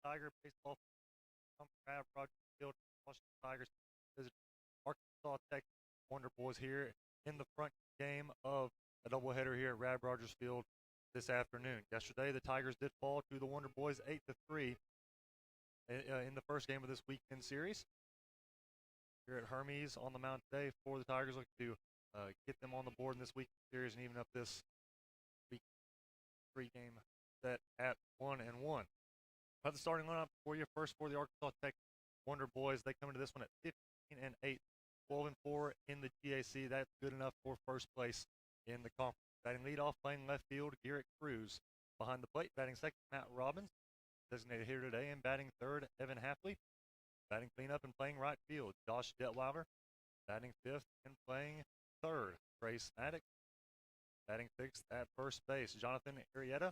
Tiger baseball from Brad Rogers Field, Washington Tigers visit Arkansas Tech Wonder Boys here in the front game of a doubleheader here at Rad Rogers Field this afternoon. Yesterday, the Tigers did fall to the Wonder Boys 8-3 in the first game of this weekend series. Here at Hermes on the mound today for the Tigers, looking to get them on the board in this weekend series and even up this week 3 game set at 1-1. But the starting lineup for you first for the Arkansas Tech Wonder Boys. They come into this one at 15-8, 12-4 in the GAC. That's good enough for first place in the conference. Batting leadoff, playing left field, Garrett Cruz. Behind the plate, batting second, Matt Robbins, designated here today, and batting third, Evan Hafley. Batting cleanup and playing right field, Josh Detweiler. Batting fifth and playing third, Trace Maddox. Batting sixth at first base, Jonathan Arrieta.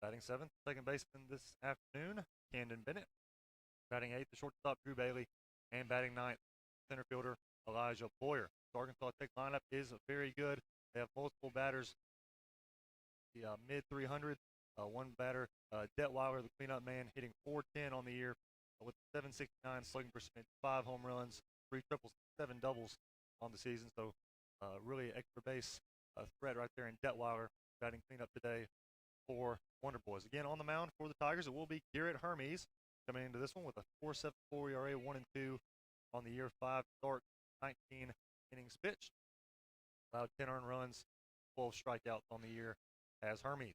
Batting seventh, second baseman this afternoon, Camden Bennett. Batting eighth, the shortstop, Drew Bailey. And batting ninth, center fielder, Elijah Boyer. The Arkansas Tech lineup is very good. They have multiple batters, the mid-300s. One batter, Detweiler, the cleanup man, hitting .410 on the year with 769 slugging percentage, 5 home runs, 3 triples, 7 doubles on the season. So really extra base threat right there in Detweiler, batting cleanup today for Wonder Boys. Again, on the mound for the Tigers, it will be Garrett Hermes coming into this one with a 4.74 ERA, 1-2 on the year, 5 starts, 19 innings pitched. Allowed 10 earned runs, 12 strikeouts on the year as Hermes.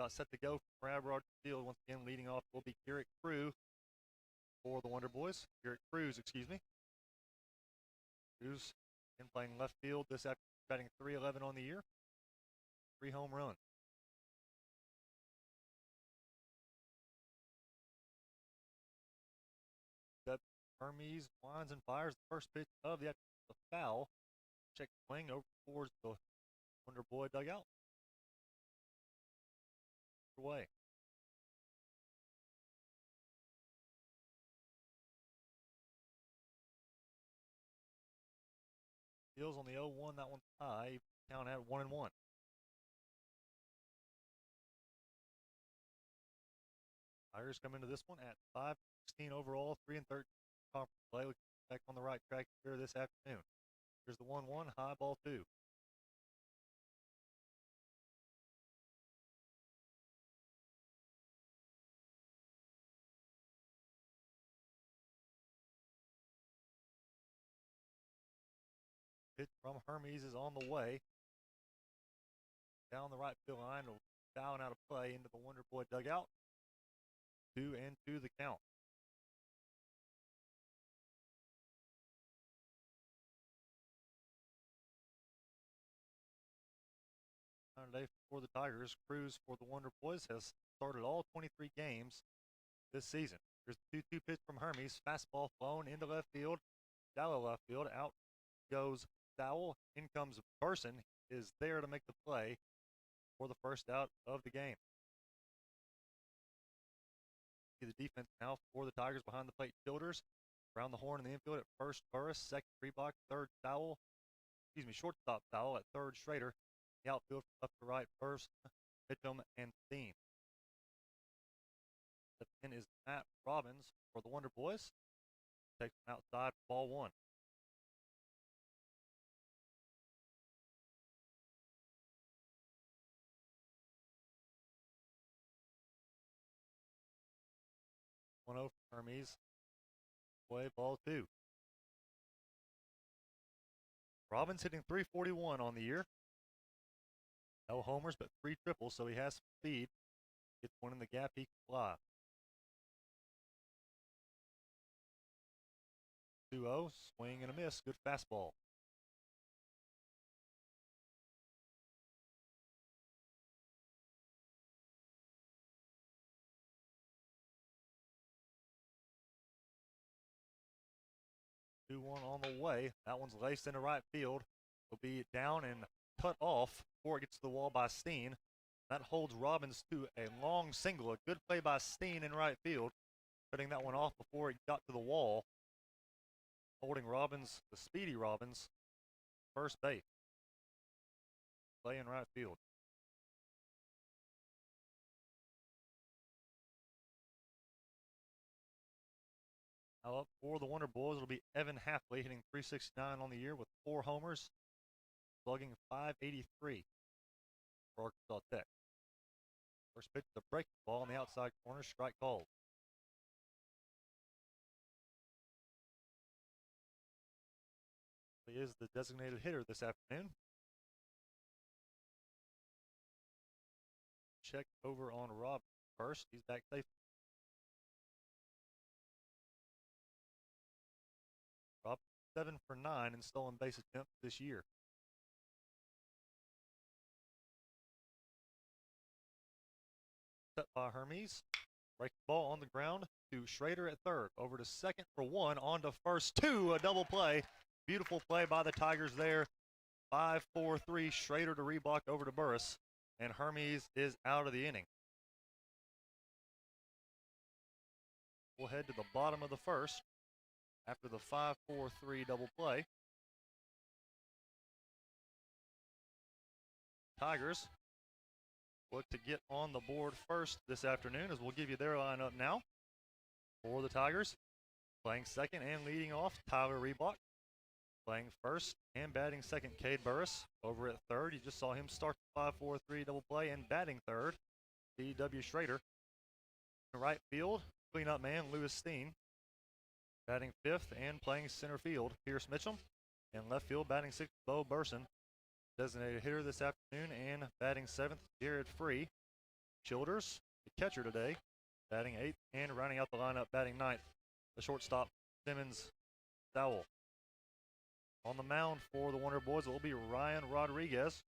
Set to go from Rad Rogers Field. Once again, leading off will be Garrett Cruz for the Wonder Boys. Garrett Cruz, excuse me. Cruz in playing left field this afternoon, batting .311 on the year, 3 home runs. Hermes winds and fires the first pitch of the foul. Check swing over towards the Wonder Boy dugout. Away. Deals on the 0-1. That one's high. Count at 1-1. Tigers come into this one at 5-16 overall, 3-13 conference play. Looking back on the right track here this afternoon. Here's the 1-1, high ball 2. Pitch from Hermes is on the way. Down the right field line, down out of play into the Wonder Boy dugout. 2-2 the count. Today for the Tigers, Cruz for the Wonder Boys has started all 23 games this season. Here's the 2-2 pitch from Hermes. Fastball flown into left field. Shallow left field. Out goes Dowell. In comes Burson. Is there to make the play for the first out of the game. See the defense now for the Tigers behind the plate fielders. Around the horn in the infield at first, Burris. Second, Reebok. Third, shortstop Dowell. At third, Schrader. The outfield from left to right, first, Mitchum, and Steen. The pin is Matt Robbins for the Wonder Boys. Takes him outside, ball 1. One 0 for Hermes. Way, ball 2. Robbins hitting .341 on the year. No homers, but 3 triples, so he has speed. Gets one in the gap, he can fly. 2-0, swing and a miss, good fastball. Two-one on the way. That one's laced into right field. Will be down and cut off before it gets to the wall by Steen. That holds Robbins to a long single. A good play by Steen in right field, cutting that one off before it got to the wall. Holding Robbins, the speedy Robbins, first base. Play in right field. Now up for the Wonder Boys, it'll be Evan Hafley hitting .369 on the year with 4 homers, slugging .583 for Arkansas Tech. First pitch, the breaking ball on the outside corner, strike called. He is the designated hitter this afternoon. Check over on Rob first. He's back safe. Rob 7 for 9 in stolen base attempts this year. Set by Hermes. Break the ball on the ground to Schrader at third. Over to second for 1. On to first 2. A double play. Beautiful play by the Tigers there. 5-4-3. Schrader to Reebok over to Burris. And Hermes is out of the inning. We'll head to the bottom of the first after the 5-4-3 double play. Tigers look to get on the board first this afternoon, as we'll give you their lineup now. For the Tigers, playing second and leading off, Tyler Reebok. Playing first and batting second, Cade Burris. Over at third, you just saw him start the 5-4-3 double play, and batting third, D.W. Schrader. In right field, cleanup man, Lewis Steen. Batting fifth and playing center field, Pierce Mitchell. And left field, batting sixth, Bo Burson. Designated hitter this afternoon, and batting seventh, Jared Free. Childers, the catcher today, batting eighth, and rounding out the lineup, batting ninth, the shortstop, Simmons Dowell. On the mound for the Wonder Boys, it will be Ryan Rodriguez.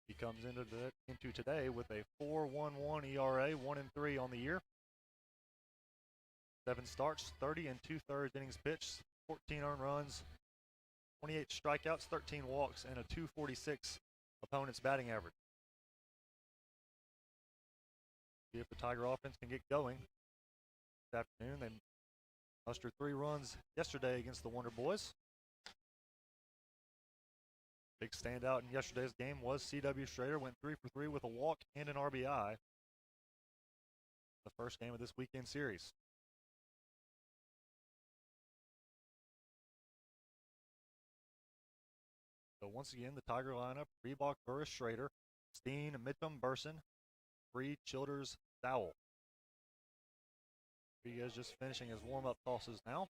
He comes into today with a 4.11 ERA, 1-3 on the year. 7 starts, 30 2/3 innings pitched, 14 earned runs, 28 strikeouts, 13 walks, and a .246 opponent's batting average. See if the Tiger offense can get going this afternoon. They mustered 3 runs yesterday against the Wonder Boys. Big standout in yesterday's game was C.W. Schrader, went 3 for 3 with a walk and an RBI. The first game of this weekend series. So once again, the Tiger lineup: Reebok, Burris, Schrader, Steen, Mitchum, Burson, Free, Childers, Dowell. Rodriguez just finishing his warm-up tosses now.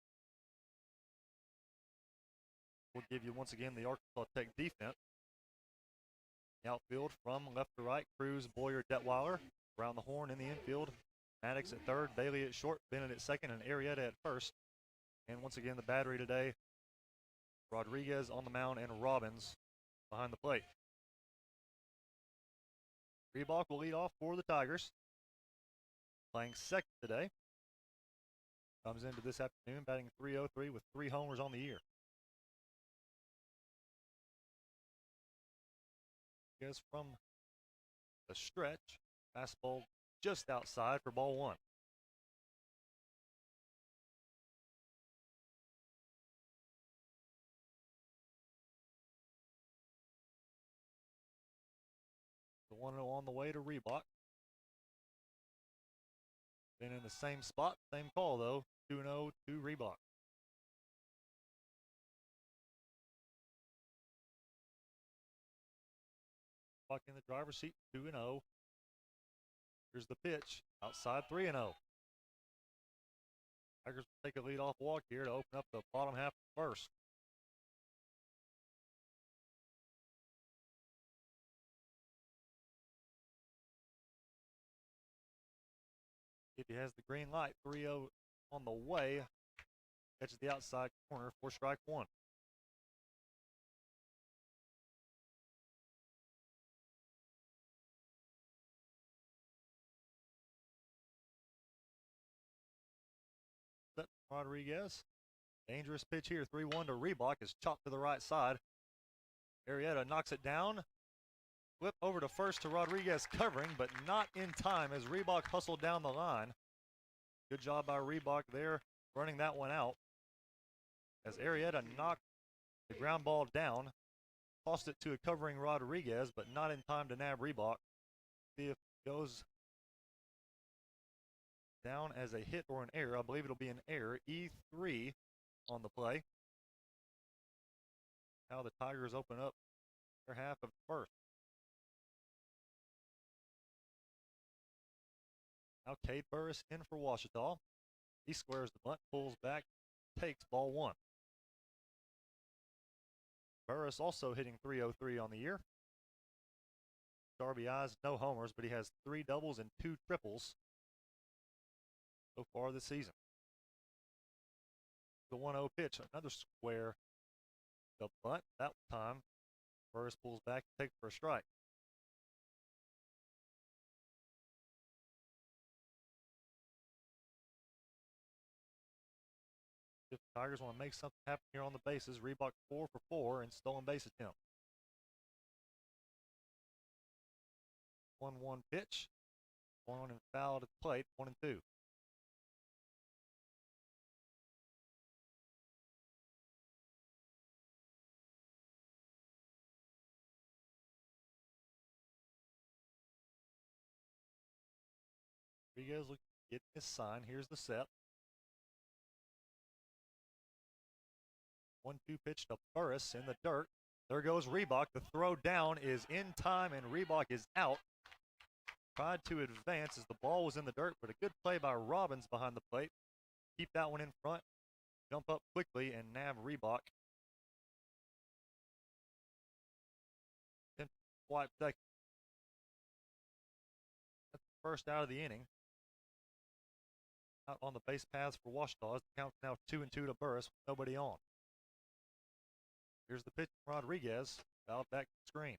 We'll give you once again the Arkansas Tech defense. The outfield from left to right, Cruz, Boyer, Detweiler. Around the horn in the infield, Maddox at third, Bailey at short, Bennett at second, and Arrieta at first. And once again, the battery today: Rodriguez on the mound and Robbins behind the plate. Reebok will lead off for the Tigers. Playing second today. Comes into this afternoon batting .303 with 3 homers on the year. Rodriguez from the stretch. Fastball just outside for ball 1. The 1-0 on the way to Reebok. Been in the same spot, same call though. 2-0 to Reebok. Reebok in the driver's seat, 2-0. Here's the pitch, outside, 3-0. Tigers will take a lead-off walk here to open up the bottom half of the first. If he has the green light, 3-0 on the way. Catches the outside corner for strike 1. Rodriguez. Dangerous pitch here. 3-1 to Reebok is chopped to the right side. Arrieta knocks it down. Flip over to first to Rodriguez covering, but not in time as Reebok hustled down the line. Good job by Reebok there, running that one out. As Arrieta knocked the ground ball down, tossed it to a covering Rodriguez, but not in time to nab Reebok. See if it goes down as a hit or an error. I believe it'll be an error. E3 on the play. Now the Tigers open up their half of the first. Now Cade Burris in for Ouachita. He squares the bunt, pulls back, takes ball one. Burris also hitting .303 on the year. RBIs, no homers, but he has 3 doubles and 2 triples so far this season. The 1-0 pitch, another square. The bunt, that time, Burris pulls back and takes for a strike. If the Tigers want to make something happen here on the bases, Reebok 4 for 4 in stolen base attempt. 1-1 pitch. 1 and foul at the plate, 1-2. Rodriguez looking to get his sign. Here's the set. 1-2 pitch to Burris in the dirt. There goes Reebok. The throw down is in time, and Reebok is out. Tried to advance as the ball was in the dirt, but a good play by Robbins behind the plate. Keep that one in front. Jump up quickly and nab Reebok. Then swipe second. That's the first out of the inning. Out on the base paths for Ouachita. The count's now 2-2 to Burris with nobody on. Here's the pitch from Rodriguez. Fouled back to the screen.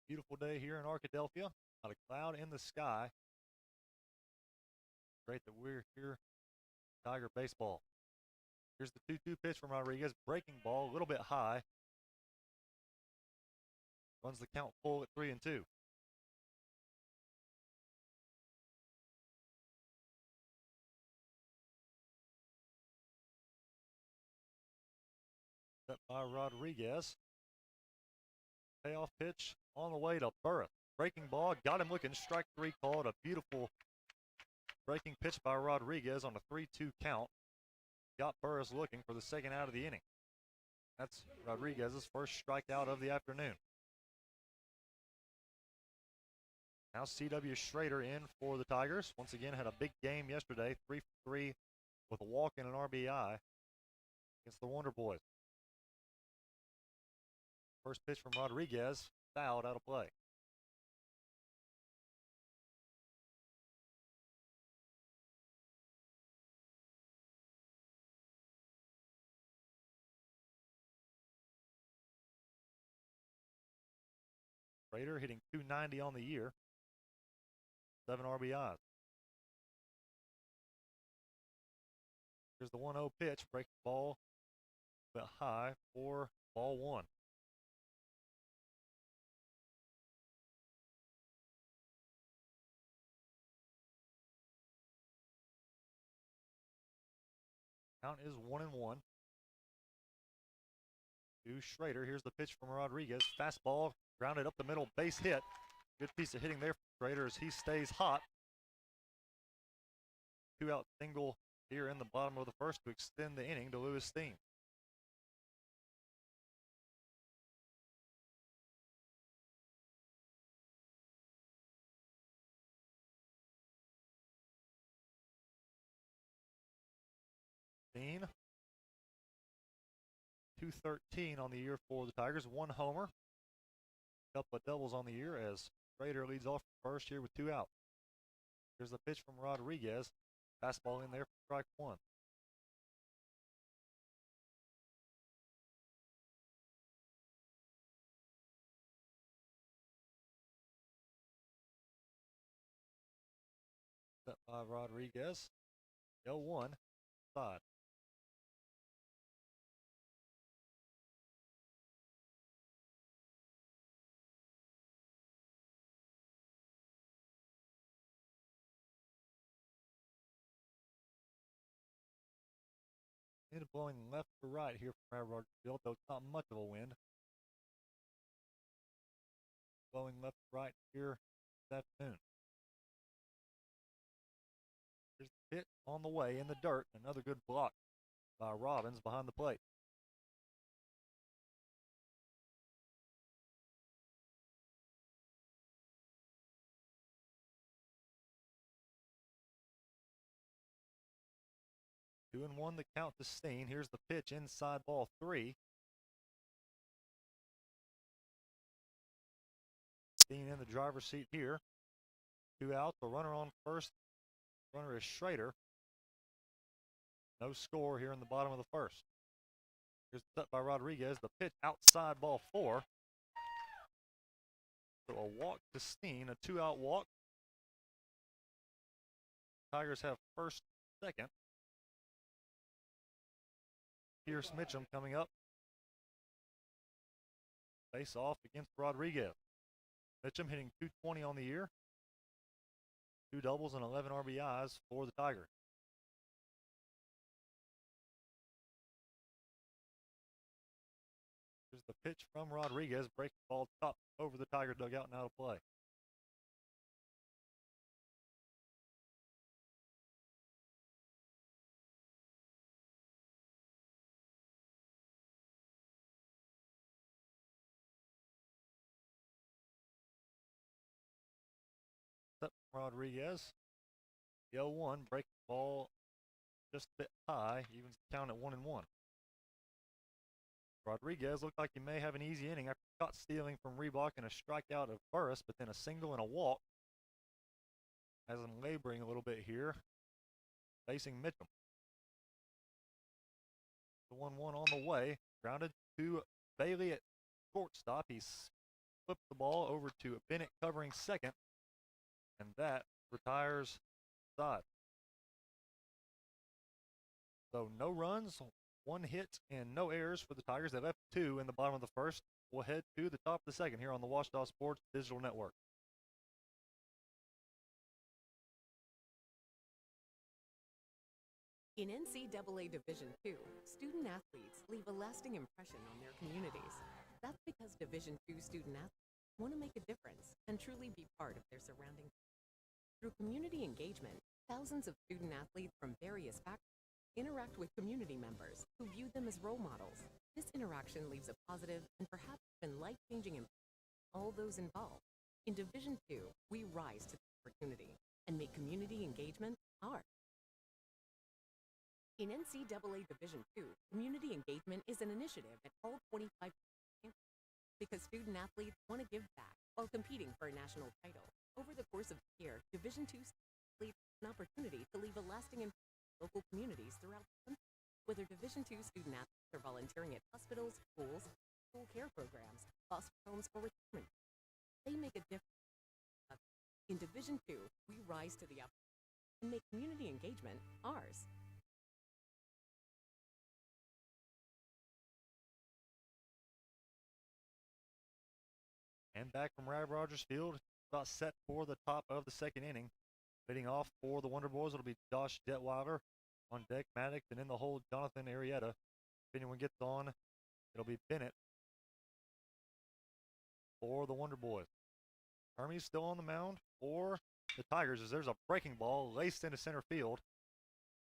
Beautiful day here in Arkadelphia. Not a cloud in the sky. Great that we're here. Tiger baseball. Here's the 2-2 pitch from Rodriguez. Breaking ball, a little bit high. Runs the count full at 3-2. Set by Rodriguez. Payoff pitch on the way to Burris. Breaking ball, got him looking. Strike 3 called. A beautiful breaking pitch by Rodriguez on a 3-2 count. Got Burris looking for the second out of the inning. That's Rodriguez's first strikeout of the afternoon. Now C.W. Schrader in for the Tigers. Once again, had a big game yesterday. 3 for 3 with a walk and an RBI against the Wonder Boys. First pitch from Rodriguez, fouled out of play. Schrader hitting .290 on the year. 7 RBIs. Here's the 1-0 pitch. Breaking ball a bit high for ball 1. Count is 1-1. To Schrader. Here's the pitch from Rodriguez. Fastball grounded up the middle. Base hit. Good piece of hitting there for Schrader as he stays hot. 2-out single here in the bottom of the first to extend the inning to Lewis Steen. Steen. 213 on the year for the Tigers. 1 homer. Couple of doubles on the year as Schrader leads off first here with 2 out. Here's the pitch from Rodriguez. Fastball in there for strike 1. Set by Rodriguez. 0-1 side. Wind blowing left to right here from Rad Rogers Field, though it's not much of a wind. Blowing left to right here this afternoon. Here's the pitch on the way in the dirt. Another good block by Robbins behind the plate. Two and one the count to Steen. Here's the pitch inside ball 3. Steen in the driver's seat here. 2 outs, a runner on first. Runner is Schrader. No score here in the bottom of the first. Here's the set by Rodriguez. The pitch outside ball 4. So a walk to Steen, a 2-out walk. Tigers have first, second. Pierce Mitchum coming up. Face off against Rodriguez. Mitchum hitting .220 on the year. 2 doubles and 11 RBIs for the Tigers. Here's the pitch from Rodriguez. Breaking ball top over the Tiger dugout and out of play. Rodriguez. The 0-1, breaking ball just a bit high, evens the count at 1-1. Rodriguez looked like he may have an easy inning after caught stealing from Reebok and a strikeout of Burris, but then a single and a walk. Has him laboring a little bit here, facing Mitchum. The 1-1 on the way, grounded to Bailey at shortstop. He flipped the ball over to Bennett covering second. And that retires side. So no runs, 1 hit, and no errors for the Tigers. They left 2 in the bottom of the first. We'll head to the top of the second here on the Ouachita Sports Digital Network. In NCAA Division II, student athletes leave a lasting impression on their communities. That's because Division II student athletes want to make a difference and truly be part of their surrounding. Through community engagement, thousands of student athletes from various backgrounds interact with community members who view them as role models. This interaction leaves a positive and perhaps even life-changing impact on all those involved. In Division II, we rise to the opportunity and make community engagement ours. In NCAA Division II, community engagement is an initiative at all 25 campuses because student athletes want to give back while competing for a national title. Over the course of the year, Division II athletes have an opportunity to leave a lasting impact on local communities throughout the country. Whether Division II student athletes are volunteering at hospitals, schools, school care programs, foster homes, or retirement, they make a difference. In Division II, we rise to the opportunity and make community engagement ours. And back from Rad Rogers Field, about set for the top of the second inning. Leading off for the Wonder Boys, it'll be Josh Detweiler. On deck, Maddox, and in the hole, Jonathan Arrieta. If anyone gets on, it'll be Bennett for the Wonder Boys. Hermes still on the mound for the Tigers as there's a breaking ball laced into center field.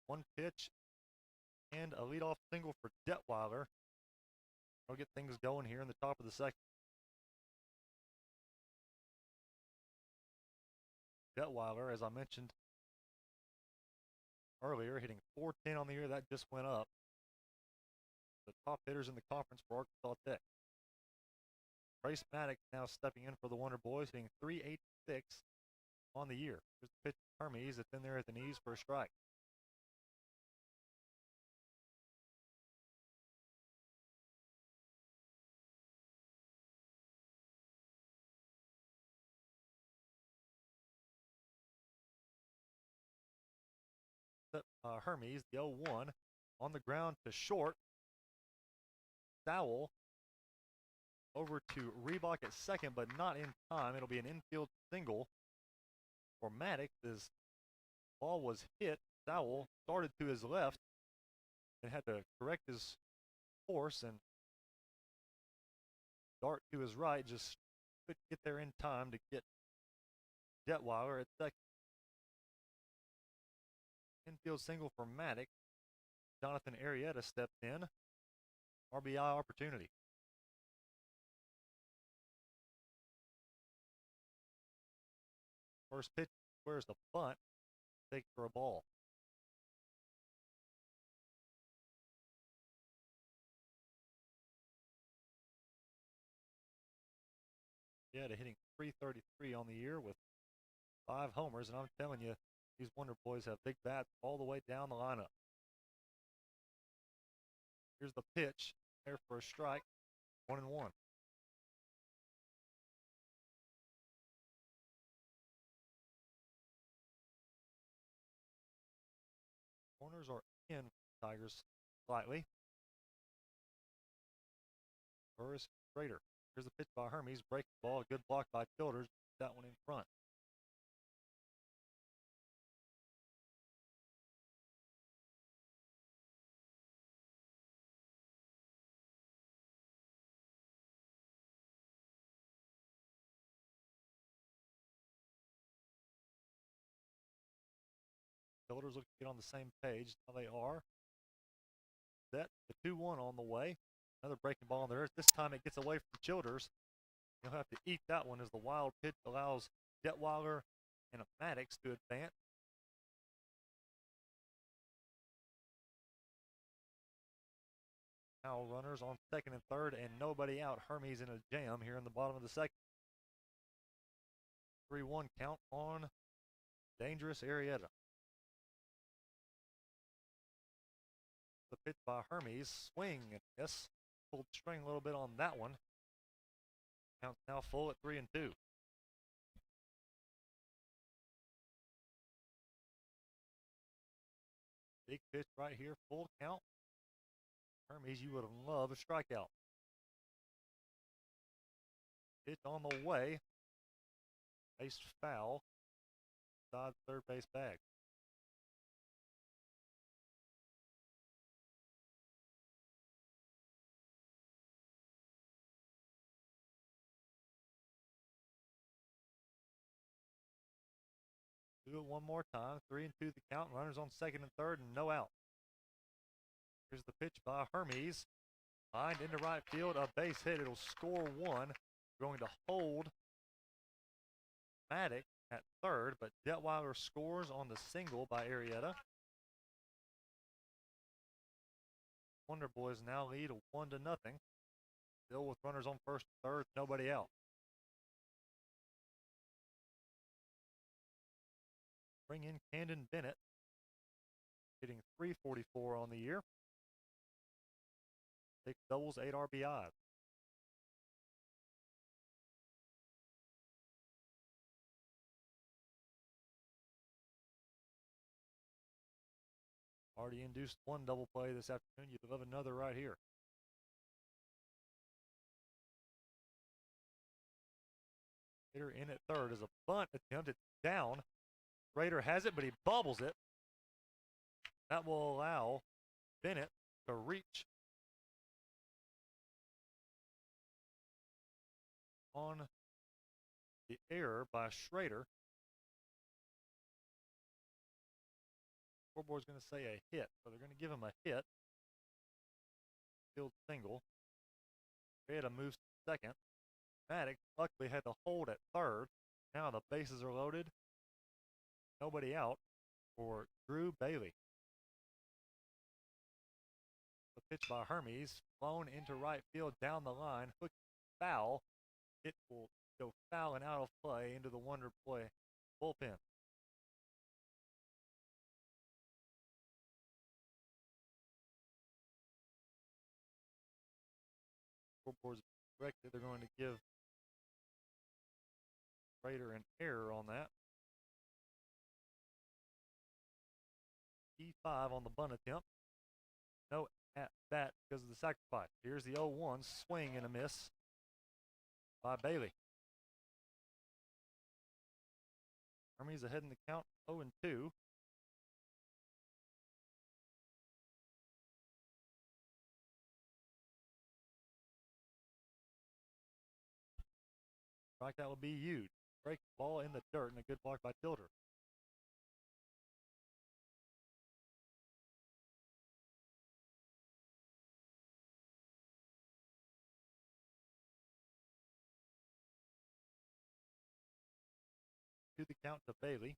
1 pitch and a leadoff single for Detweiler. They'll get things going here in the top of the second. Detweiler, as I mentioned earlier, hitting .410 on the year. That just went up. The top hitters in the conference for Arkansas Tech. Trace Maddox now stepping in for the Wonder Boys, hitting .386 on the year. Here's the pitch to Hermes. It's in there at the knees for a strike. Hermes, the 0-1, on the ground to short. Dowell over to Reebok at second, but not in time. It'll be an infield single for Maddox as ball was hit. Dowell started to his left. and had to correct his course and dart to his right. Just couldn't get there in time to get Detweiler at second. Infield single for Maddox. Jonathan Arrieta stepped in. RBI opportunity. First pitch, where's the bunt? Take for a ball. Yeah, to hitting .333 on the year with 5 homers, and I'm telling you, these Wonder Boys have big bats all the way down the lineup. Here's the pitch, there for a strike, 1-1. Corners are in for Tigers slightly. Burris Schrader. Here's the pitch by Hermes, breaking ball, a good block by Childers, that one in front. Childers look to get on the same page. Now they are. Set the 2-1 on the way. Another breaking ball on the earth. This time it gets away from Childers. He'll have to eat that one as the wild pitch allows Detweiler and Maddox to advance. Now runners on second and third and nobody out. Hermes in a jam here in the bottom of the second. 3-1 count on Dangerous Arrieta. The pitch by Hermes, swing and miss. Pulled the string a little bit on that one. Count's now full at 3-2. Big pitch right here, full count. Hermes, you would have loved a strikeout. Pitch on the way. Base foul. Side third base bag. Do it one more time. 3-2 the count. Runners on second and third and no out. Here's the pitch by Hermes. Lined into right field. A base hit. It'll score one. Going to hold Maddox at third, but Detweiler scores on the single by Arrieta. Wonder Boys now lead 1-0. Still with runners on first and third, nobody out. Bring in Camden Bennett, hitting .344 on the year. 6 doubles, 8 RBIs. Already induced 1 double play this afternoon. You'd love another right here. Hitter in at third as a bunt attempt. It's down. Raider has it, but he bobbles it. That will allow Bennett to reach on the error by Schrader. Scoreboard's going to say a hit, so they're going to give him a hit. Field single. Arrieta moves to second. Maddox luckily had to hold at third. Now the bases are loaded. Nobody out for Drew Bailey. The pitch by Hermes, flown into right field down the line, hook foul. It will go foul and out of play into the Wonder Boy bullpen. Scoreboard's corrected. They're going to give Raider an error on that. E5 on the bunt attempt. No at bat because of the sacrifice. Here's the 0-1 swing and a miss by Bailey. Hermes ahead in the count, 0-2. Strikeout will be huge. Break ball in the dirt and a good block by Tilder. To the count to Bailey.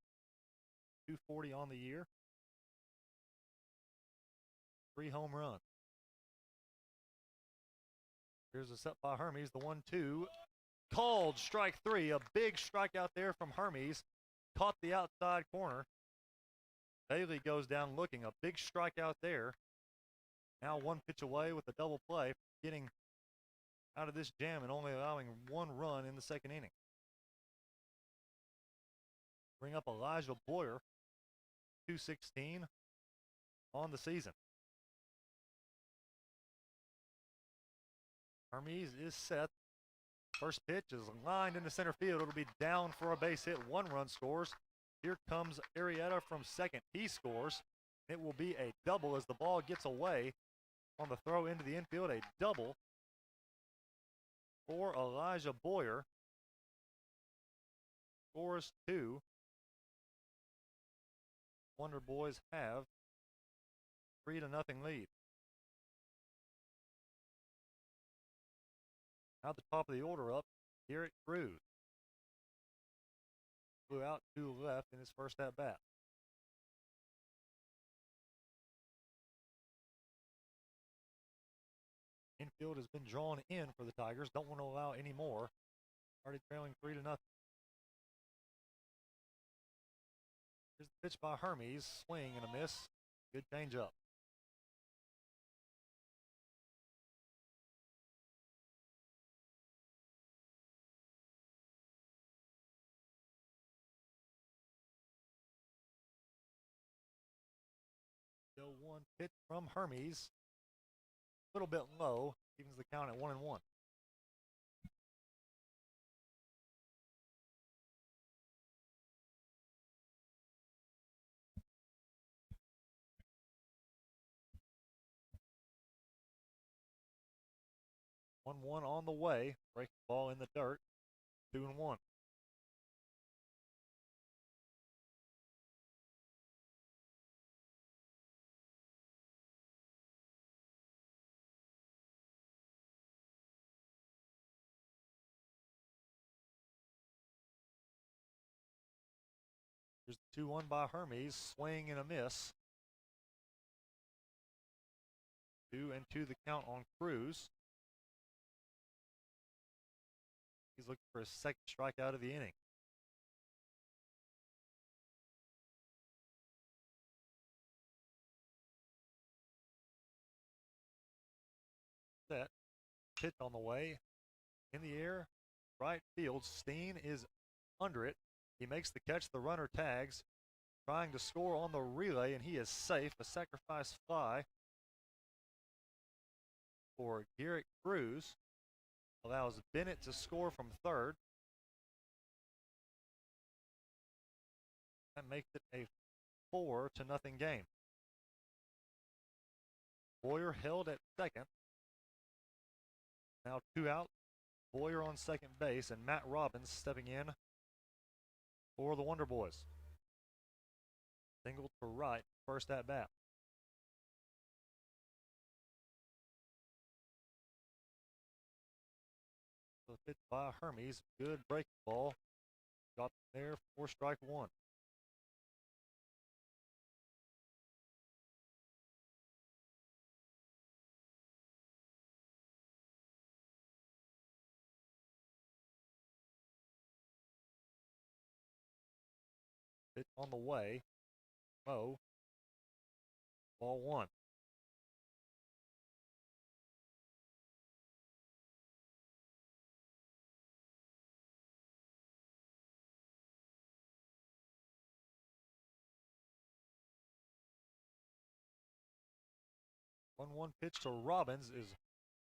240 on the year. 3 home runs. Here's a set by Hermes, the 1-2. Called strike 3. A big strikeout there from Hermes. Caught the outside corner. Bailey goes down looking. A big strikeout there. Now 1 pitch away with a double play. Getting out of this jam and only allowing 1 run in the second inning. Bring up Elijah Boyer. 216 on the season. Hermes is set. First pitch is lined into center field. It'll be down for a base hit. 1 run scores. Here comes Arrieta from second. He scores. It will be a double as the ball gets away on the throw into the infield. A double for Elijah Boyer. Scores 2. Wonder Boys have 3-0 lead. Now the top of the order up, Garrett Cruz. Flew out to left in his first at bat. Infield has been drawn in for the Tigers. Don't want to allow any more. Already trailing 3-0. Here's the pitch by Hermes. Swing and a miss. Good changeup. Still 1 pitch from Hermes. A little bit low. Evens the count at 1-1. One on the way. Break the ball in the dirt. 2-1. Here's the 2-1 by Hermes. Swing and a miss. 2-2 the count on Cruz. He's looking for his second strikeout of the inning. Set. Pitch on the way. In the air. Right field. Steen is under it. He makes the catch. The runner tags. Trying to score on the relay, and he is safe. A sacrifice fly for Garrett Cruz. Allows Bennett to score from third. That makes it a 4-0 game. Boyer held at second. Now 2 out. Boyer on second base, and Matt Robbins stepping in for the Wonder Boys. Single to right, first at bat. The pitch by Hermes, good breaking ball. Got there for strike 1. Pitch on the way. Low. Ball 1. One pitch to Robbins is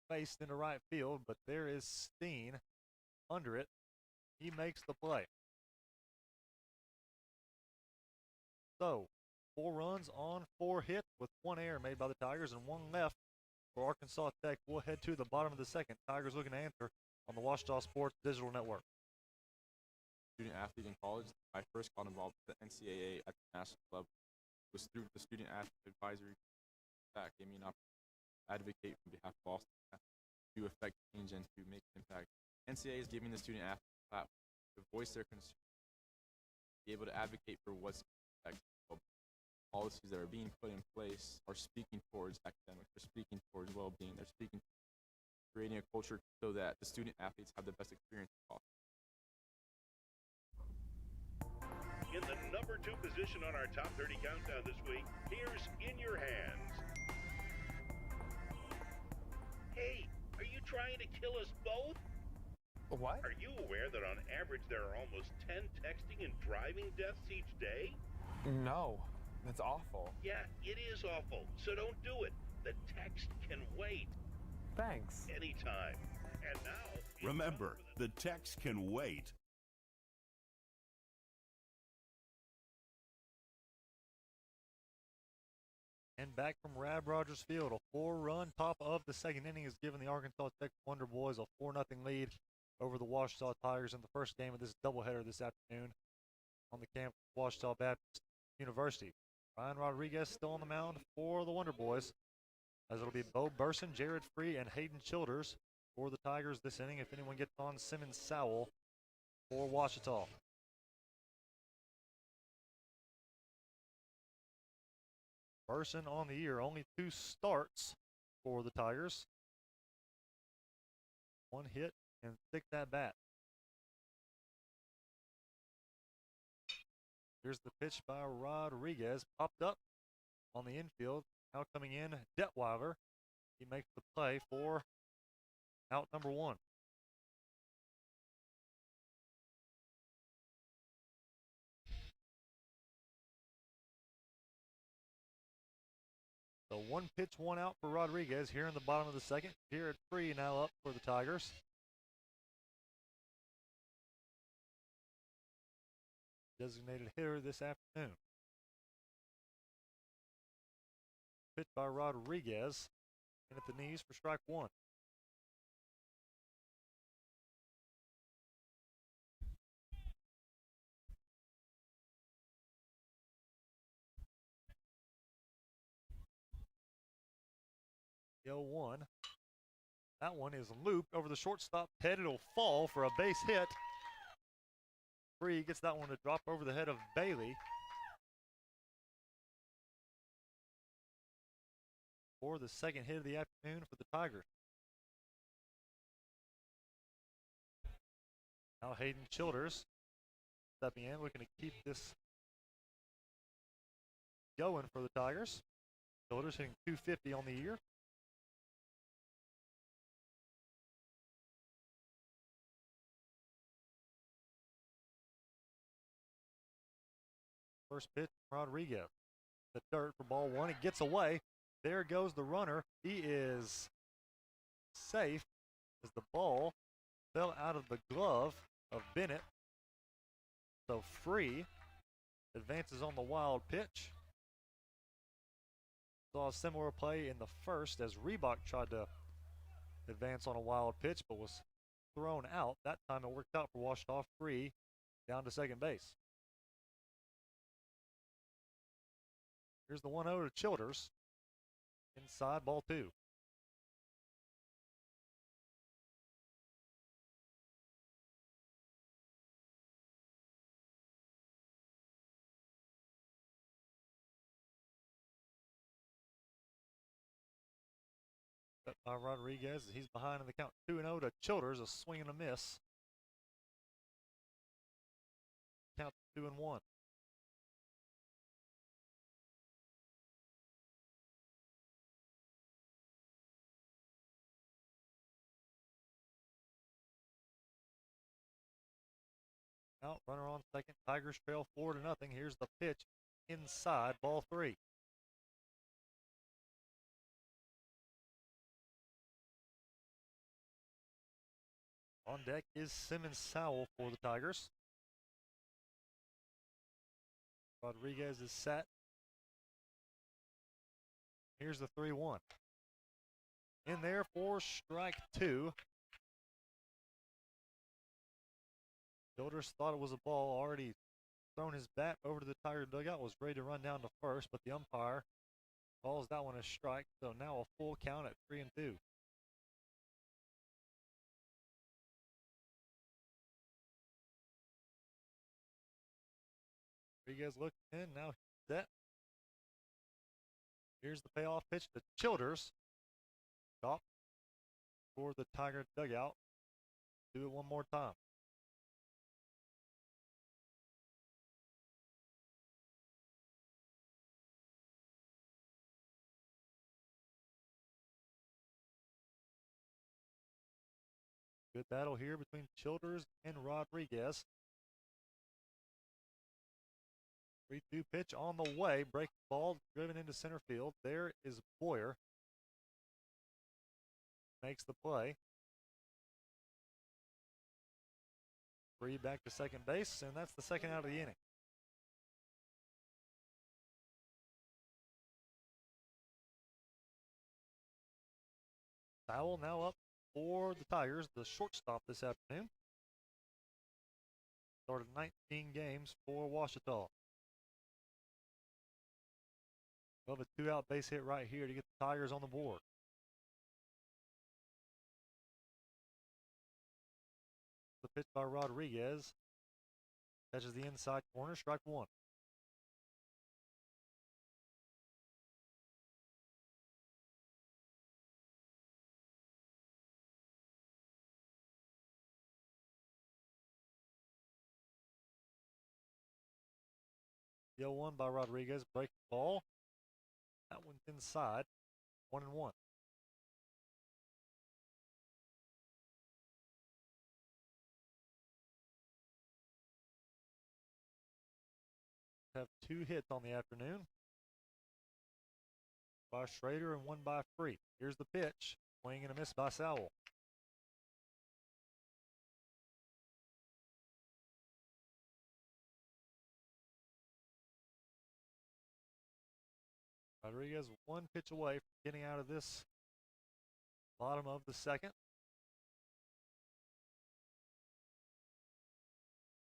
faced into right field, but there is Steen under it. He makes the play. So, 4 runs on 4 hits with 1 error made by the Tigers and 1 left for Arkansas Tech. We'll head to the bottom of the second. Tigers looking to answer on the Ouachita Sports Digital Network. student athlete in college. I first got involved with the NCAA at the national level. It was through the Student Athlete Advisory that gave me an opportunity to advocate on behalf of Boston to affect change and to make an impact. NCAA is giving the student athlete a platform to voice their concerns, be able to advocate for what's policies that are being put in place are speaking towards academics, they're speaking towards well-being, they're speaking creating a culture so that the student athletes have the best experience possible. In the number 2 position on our top 30 countdown this week, here's In Your Hands. Hey, are you trying to kill us both? What? Are you aware that on average there are almost 10 texting and driving deaths each day? No, that's awful. Yeah, it is awful, so don't do it. The text can wait. Thanks. Anytime. And now... Remember, the text can wait. And back from Rab Rogers Field, a 4-run top of the second inning has given the Arkansas Tech Wonder Boys a 4-0 lead over the Ouachita Tigers in the first game of this doubleheader this afternoon on the campus of Ouachita Baptist University. Ryan Rodriguez still on the mound for the Wonder Boys, as it'll be Bo Burson, Jared Free, and Hayden Childers for the Tigers this inning. If anyone gets on, Simmons Sowell for Ouachita. Burson on the year, only 2 starts for the Tigers. 1 hit and 6 at bat. Here's the pitch by Rodriguez, popped up on the infield. Now coming in, Detweiler. He makes the play for out number 1. So 1 pitch, 1 out for Rodriguez here in the bottom of the second. Jared Free now up for the Tigers. Designated hitter this afternoon. Pitch by Rodriguez. In at the knees for strike 1. The 0-1. That one is looped over the shortstop head. It'll fall for a base hit. Free gets that one to drop over the head of Bailey. For the second hit of the afternoon for the Tigers. Now Hayden Childers stepping in, looking to keep this going for the Tigers. Childers hitting .250 on the year. First pitch, Rodriguez. The dirt for ball 1. It gets away. There goes the runner. He is safe as the ball fell out of the glove of Bennett. So Free advances on the wild pitch. Saw a similar play in the first as Reebok tried to advance on a wild pitch but was thrown out. That time it worked out for Ouachita. Free down to second base. Here's the 1-0 to Childers. Inside, ball 2. Set by Rodriguez. He's behind in the count. 2-0 to Childers. A swing and a miss. Count 2-1. Out, runner on second. Tigers trail 4-0. Here's the pitch inside, ball 3. On deck is Simmons Sowell for the Tigers. Rodriguez is set. Here's the 3-1. In there for strike 2. Childers thought it was a ball, already thrown his bat over to the Tiger dugout, was ready to run down to first, but the umpire calls that one a strike. So now a full count at 3-2. Rodriguez looks in, now set. Here's the payoff pitch to Childers. Stop for the Tiger dugout. Do it one more time. Good battle here between Childers and Rodriguez. 3-2 pitch on the way. Breaking ball driven into center field. There is Boyer. Makes the play. 3 back to second base, and that's the second out of the inning. Sowell now up for the Tigers, the shortstop this afternoon. Started 19 games for Ouachita. Love a 2-out base hit right here to get the Tigers on the board. The pitch by Rodriguez. Catches the inside corner, strike one. The 0-1 by Rodriguez, breaking ball. That one's inside, 1-1. Have 2 hits on the afternoon. By Schrader and 1 by Free. Here's the pitch. Swing and a miss by Sowell. Rodriguez 1 pitch away from getting out of this bottom of the second.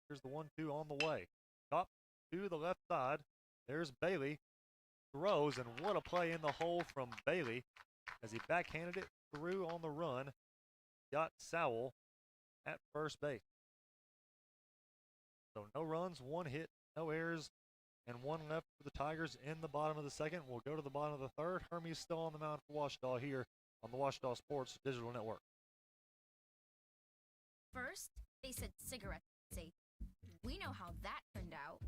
Here's the 1-2 on the way. Top to the left side. There's Bailey. Throws, and what a play in the hole from Bailey as he backhanded it through on the run. Got Sowell at first base. So no runs, 1 hit, no errors, and 1 left for the Tigers in the bottom of the second. We'll go to the bottom of the third. Hermes still on the mound for Ouachita here on the Ouachita Sports Digital Network. First, they said cigarettes are safe. We know how that turned out.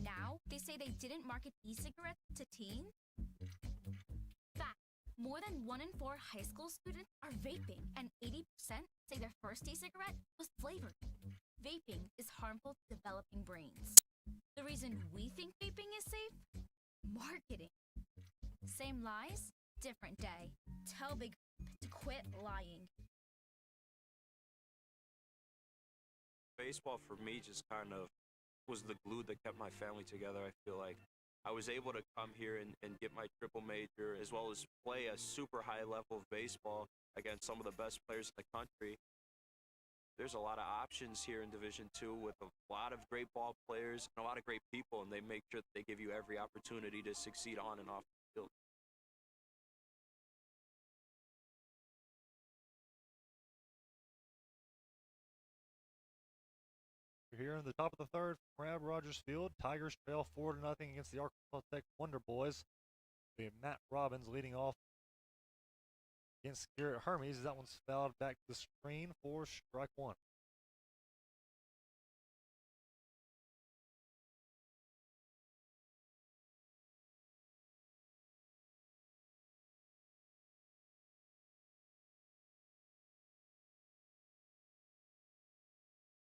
Now, they say they didn't market e-cigarettes to teens. Fact, more than 1 in 4 high school students are vaping, and 80% say their first e-cigarette was flavored. Vaping is harmful to developing brains. The reason we think vaping is safe? Marketing. Same lies, different day. Tell Big to quit lying. Baseball for me just kind of was the glue that kept my family together. I feel like I was able to come here and get my triple major, as well as play a super high level of baseball against some of the best players in the country. There's a lot of options here in Division II with a lot of great ball players and a lot of great people, and they make sure that they give you every opportunity to succeed on and off the field. Here in the top of the third, Rab Rogers Field. Tigers trail 4-0 against the Arkansas Tech Wonder Boys. We have Matt Robbins leading off against Garrett Hermes. That one's fouled back to the screen for strike one.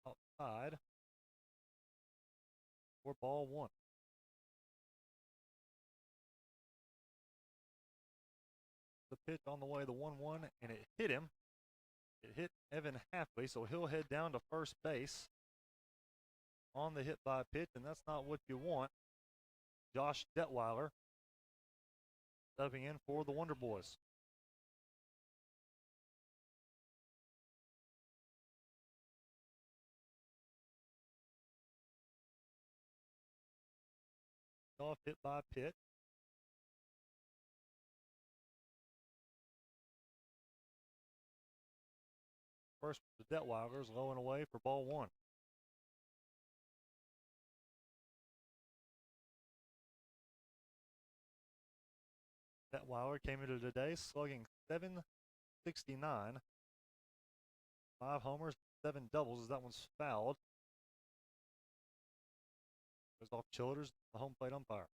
Outside for ball one. The pitch on the way, the 1-1, and it hit him. It hit Evan Halfway, so he'll head down to first base on the hit by pitch, and that's not what you want. Josh Detweiler stepping in for the Wonder Boys. off, hit by Pitt. First, the Detweilers low and away for ball one. Detweiler came into today slugging .769, 5 homers, 7 doubles as that one's fouled. Goes off Childers, the home plate umpire.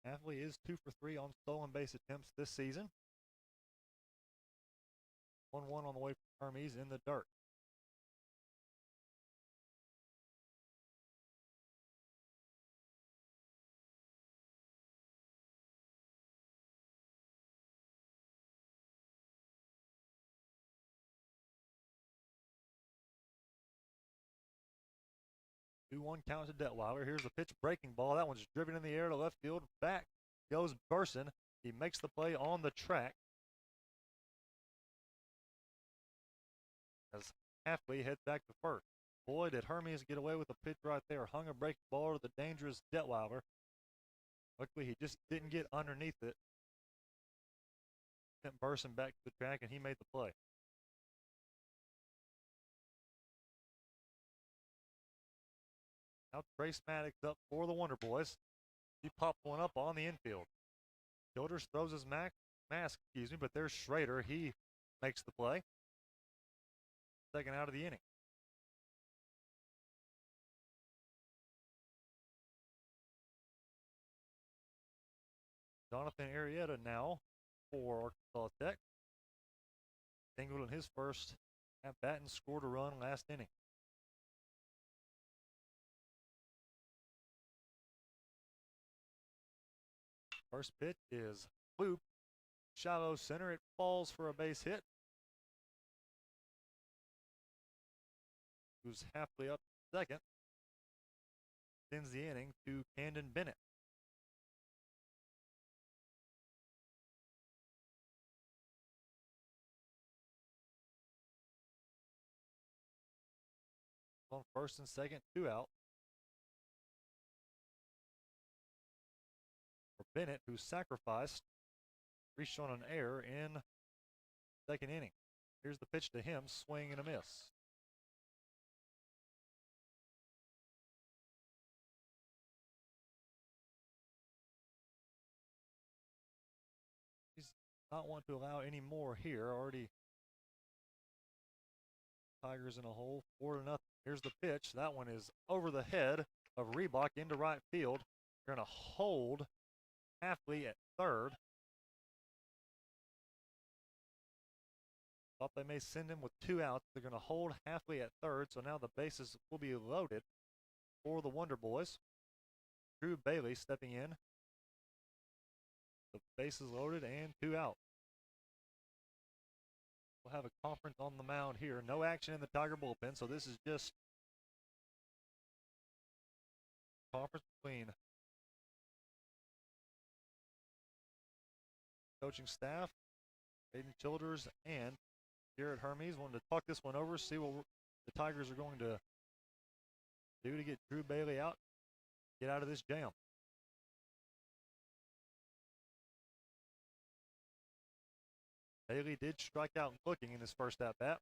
Hafley is 2 for 3 on stolen base attempts this season. 1-1 on the way for Hermes in the dirt. Two-one count to Detweiler. Here's the pitch, breaking ball. That one's driven in the air to left field. Back goes Burson. He makes the play on the track. As Hafley heads back to first. Boy, did Hermes get away with a pitch right there. Hung a breaking ball to the dangerous Detweiler. Luckily, he just didn't get underneath it. Sent Burson back to the track, and he made the play. Now Trace Maddox up for the Wonder Boys. He popped one up on the infield. Childers throws his mask, but there's Schrader. He makes the play. Second out of the inning. Jonathan Arrieta now for Arkansas Tech. Singled in his first at bat and scored a run last inning. First pitch is loop, shallow center. It falls for a base hit. Who's halfway up second. Sends the inning to Camden Bennett. On first and second, 2 out. For Bennett, who sacrificed, reached on an error in second inning. Here's the pitch to him, swing and a miss. He's not want to allow any more here. Already Tigers in a hole, 4-0. Here's the pitch. That one is over the head of Reebok into right field. They're going to hold Hafley at third. Thought they may send him with 2 outs. They're going to hold Hafley at third, so now the bases will be loaded for the Wonder Boys. Drew Bailey stepping in. The bases loaded and 2 out. We'll have a conference on the mound here. No action in the Tiger bullpen, so this is just conference between coaching staff, Aiden Childers, and Garrett Hermes. Wanted to talk this one over, see what the Tigers are going to do to get Drew Bailey out, get out of this jam. Bailey did strike out looking in his first at-bat.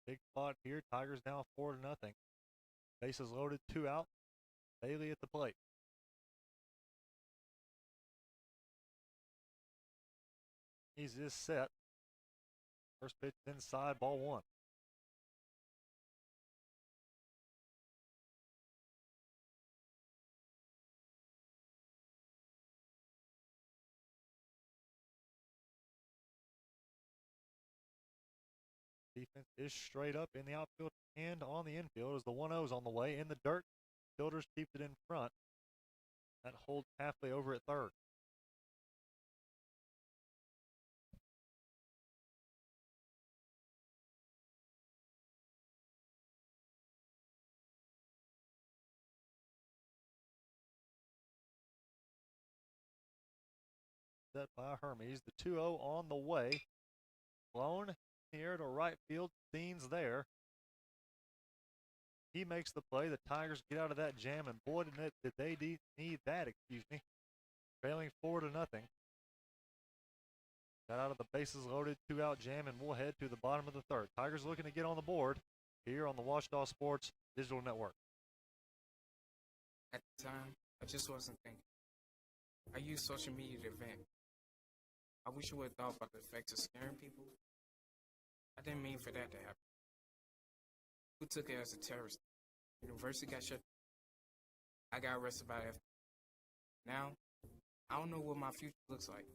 Big spot here. Tigers now 4-0. Bases loaded, 2 out. Bailey at the plate. He's just set. First pitch inside, ball 1. Defense is straight up in the outfield and on the infield as the 1-0's on the way. In the dirt, Childers keeps it in front. That holds Hafley over at third. set by Hermes. The 2-0 on the way. Blown here to right field. Scene's there. He makes the play. The Tigers get out of that jam, and boy, did they need that, Trailing 4-0. Got out of the bases loaded, 2-out jam, and we'll head to the bottom of the third. Tigers looking to get on the board here on the Washita Sports Digital Network. At the time, I just wasn't thinking. I used social media to vent. I wish I would have thought about the effects of scaring people. I didn't mean for that to happen. Who took it as a terrorist? University got shut. I got arrested by the FBI. Now, I don't know what my future looks like.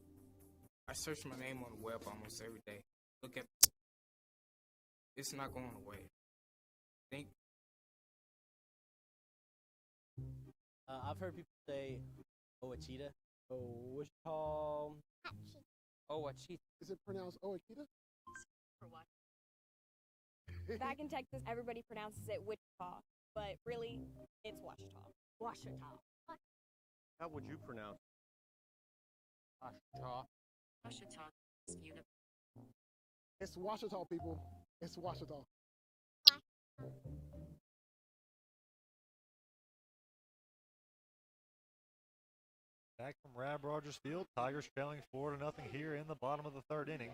I search my name on the web almost every day. Look at it's not going away. Think. I've heard people say Ouachita. Wichita. Ouachita. Is it pronounced Ouachita? Back in Texas, everybody pronounces it Wichita, but really, it's Washita. Washita. How would you pronounce it? Washita. Washita. It's Washita, people. It's Washita. Back from Rab Rogers Field, Tigers trailing 4-0 here in the bottom of the third inning.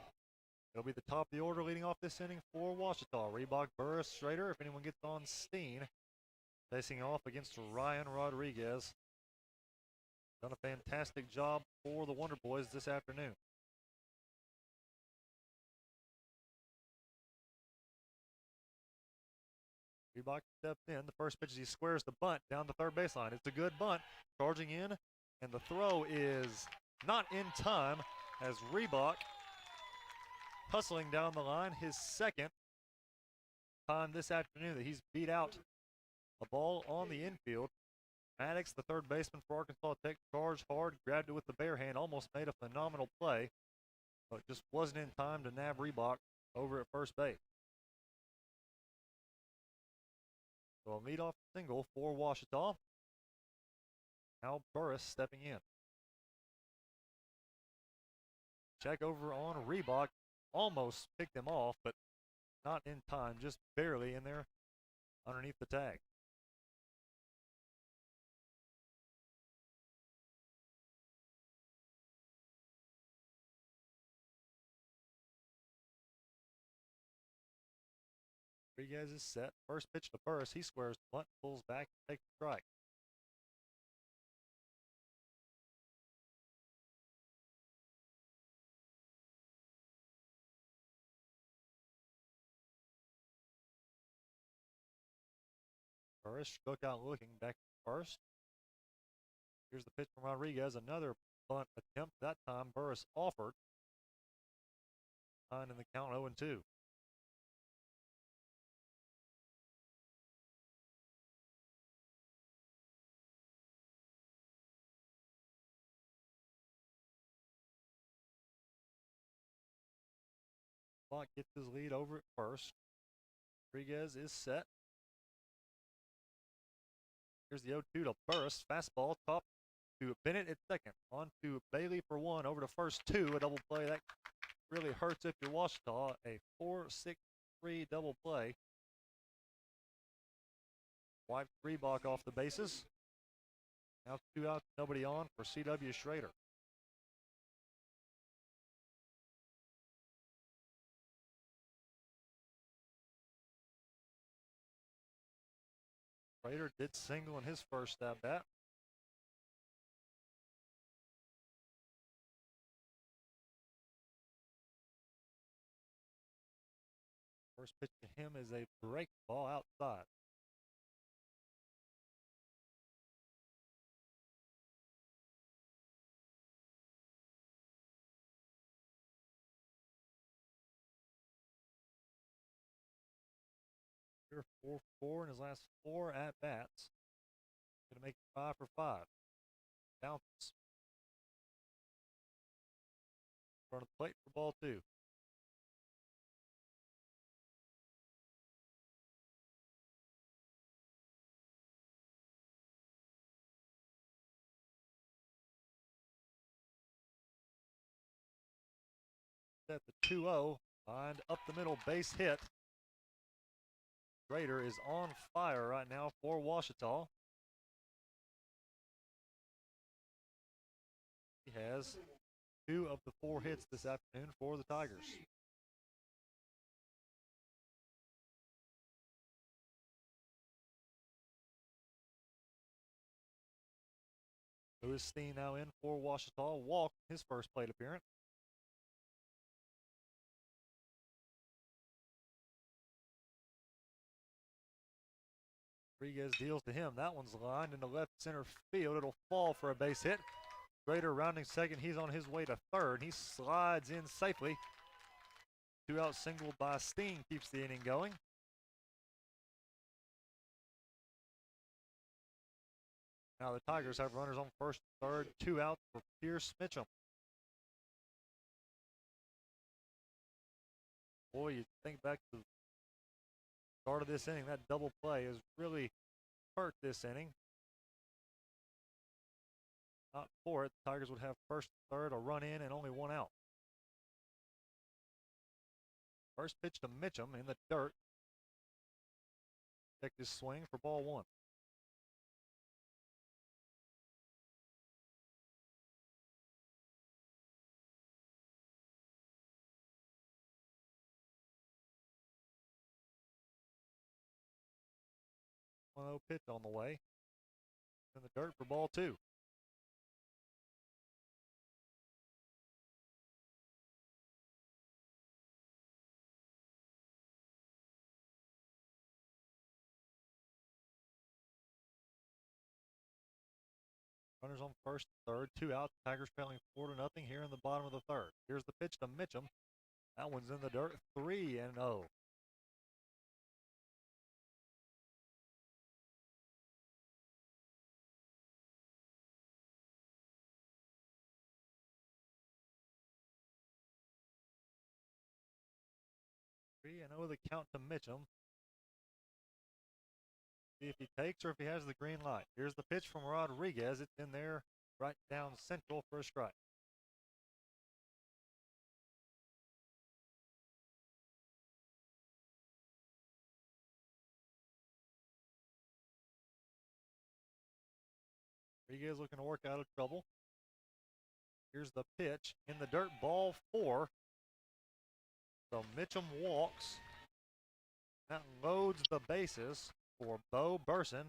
It'll be the top of the order leading off this inning for Washita. Reebok, Burris, Schrader, if anyone gets on, Steen. Facing off against Ryan Rodriguez. Done a fantastic job for the Wonder Boys this afternoon. Reebok steps in. The first pitch, he squares the bunt down the third baseline. It's a good bunt. Charging in, and the throw is not in time as Reebok hustling down the line, his second time this afternoon that he's beat out a ball on the infield. Maddox, the third baseman for Arkansas Tech, charged hard, grabbed it with the bare hand, almost made a phenomenal play, but just wasn't in time to nab Reebok over at first base. So a leadoff single for Washita. Now Burris stepping in. Check over on Reebok. Almost picked him off, but not in time, just barely in there underneath the tag. Rodriguez is set. First pitch to Burris. He squares the bunt, pulls back, takes the strike. Burris struck out looking back first. Here's the pitch from Rodriguez. Another bunt attempt. That time Burris offered. In the count 0-2. Bach gets his lead over at first. Rodriguez is set. Here's the 0-2 to Burris. Fastball top to Bennett at second. On to Bailey for one. Over to first two. A double play. That really hurts if you're Washita. A 4-6-3 double play. Wipes Reebok off the bases. Now 2 outs, nobody on for C.W. Schrader. Schrader did single in his first at bat. First pitch to him is a break ball outside. Here 4-4 in his last 4 at bats. Going to make it 5 for 5. Bounces. Front of the plate for ball 2. At the 2-0, lined up the middle, base hit. Grader is on fire right now for Ouachita. He has 2 of the 4 hits this afternoon for the Tigers. Lewis Steen now in for Ouachita. Walked his first plate appearance. Rodriguez deals to him. That one's lined into left center field. It'll fall for a base hit. Grader rounding second. He's on his way to third. He slides in safely. 2-out single by Steen keeps the inning going. Now the Tigers have runners on first and third. 2 outs for Pierce Mitchum. Boy, you think back to the start of this inning, that double play has really hurt this inning. Not for it, the Tigers would have first and third, a run in, and only 1 out. First pitch to Mitchum in the dirt. Check his swing for ball 1. Pitch on the way. In the dirt for ball 2. Runners on first and third. 2 outs. Tigers trailing 4-0 here in the bottom of the third. Here's the pitch to Mitchum. That one's in the dirt. 3-0. And over the count to Mitchum. See if he takes or if he has the green light. Here's the pitch from Rodriguez. It's in there right down central for a strike. Rodriguez looking to work out of trouble. Here's the pitch in the dirt, ball 4. So Mitchum walks. That loads the bases for Bo Burson.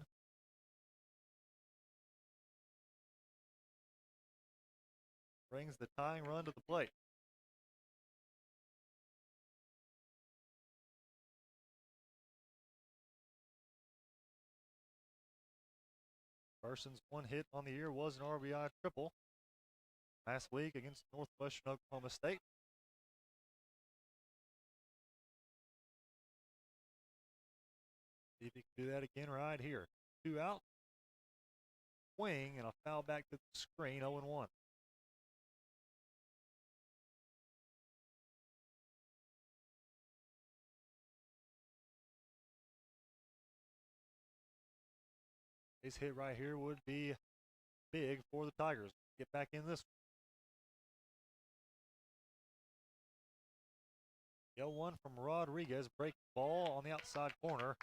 Brings the tying run to the plate. Burson's 1 hit on the year was an RBI triple last week against Northwestern Oklahoma State. See if he can do that again right here. 2 out. Swing and a foul back to the screen, 0-1. His hit right here would be big for the Tigers. Get back in this one. 0-1 from Rodriguez. Break ball on the outside corner.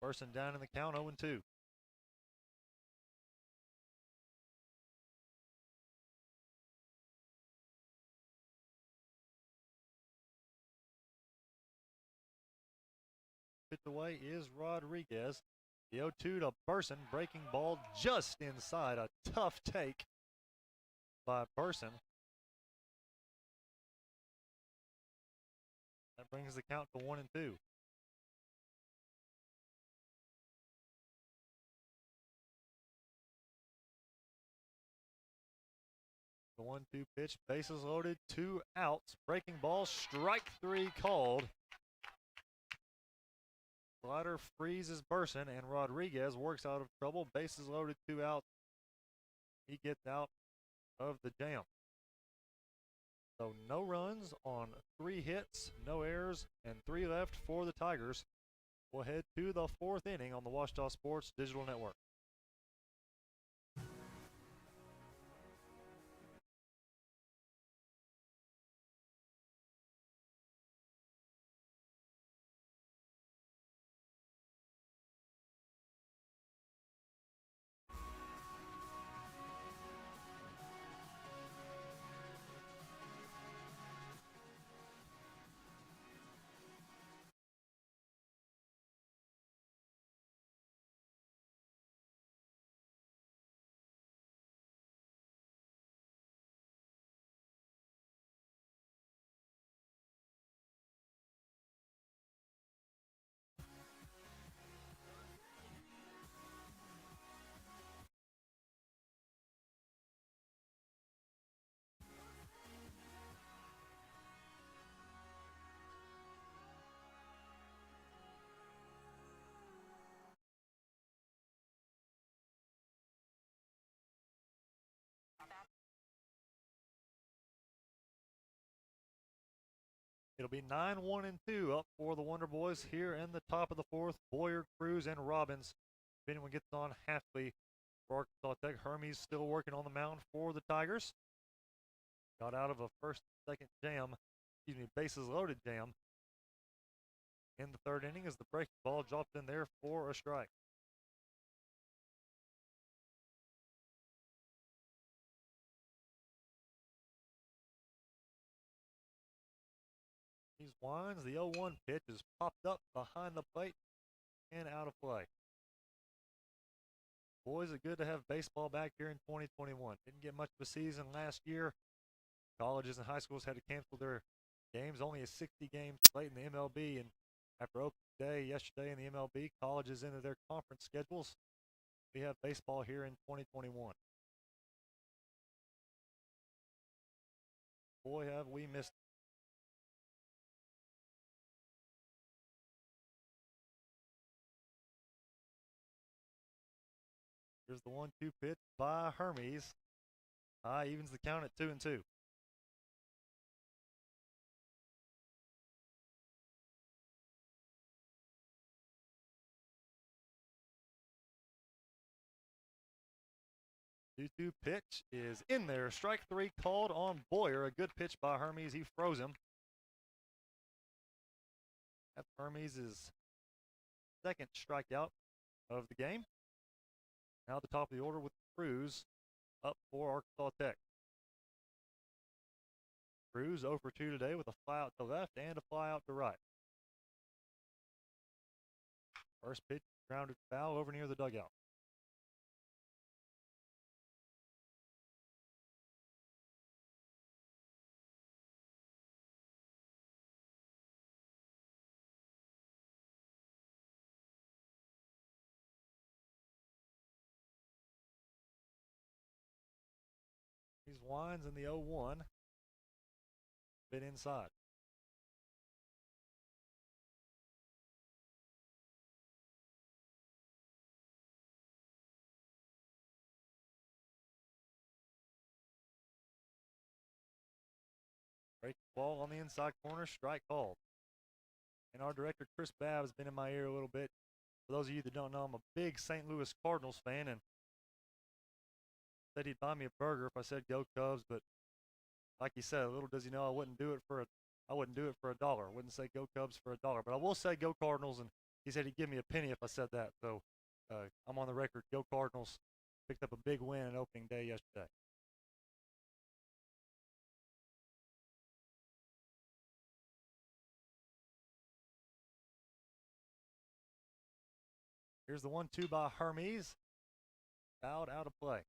Burson down in the count, 0-2. Pitch away is Rodriguez. The 0-2 to Burson. Breaking ball just inside. A tough take by Burson. That brings the count to 1-2. The 1-2 pitch, bases loaded, 2 outs. Breaking ball, strike 3 called. Slider freezes Burson, and Rodriguez works out of trouble. Bases loaded, 2 outs. He gets out of the jam. So no runs on 3 hits, no errors, and 3 left for the Tigers. We'll head to the 4th inning on the Ouachita Sports Digital Network. It'll be 9-1-2 up for the Wonder Boys here in the top of the fourth. Boyer, Cruz, and Robbins. If anyone gets on halfway for Arkansas Tech, Hermes still working on the mound for the Tigers. Got out of a first, second jam, bases loaded jam in the third inning as the breaking ball dropped in there for a strike. These winds, the 0-1 pitch is popped up behind the plate and out of play. Boys, it's good to have baseball back here in 2021. Didn't get much of a season last year. Colleges and high schools had to cancel their games. Only a 60-game slate in the MLB, and after opening day yesterday in the MLB, colleges into their conference schedules. We have baseball here in 2021. Boy, have we missed it. Here's the 1-2 pitch by Hermes. Evens the count at 2-2. Two pitch is in there. Strike three called on Boyer. A good pitch by Hermes. He froze him. That's Hermes' second strikeout of the game. Now at the top of the order with Cruz up for Arkansas Tech. Cruz 0 for 2 today with a fly out to left and a fly out to right. First pitch grounded foul over near the dugout. These winds in the 0-1. Bit inside. Break ball on the inside corner, strike called. And our director, Chris Babb, has been in my ear a little bit. For those of you that don't know, I'm a big St. Louis Cardinals fan, and said he'd buy me a burger if I said go Cubs, but like he said, little does he know I wouldn't do it for $1. I wouldn't say go Cubs for $1, but I will say go Cardinals, and he said he'd give me a penny if I said that. So I'm on the record, go Cardinals. Picked up a big win on opening day yesterday. Here's the 1-2 by Hermes. Fouled out of play.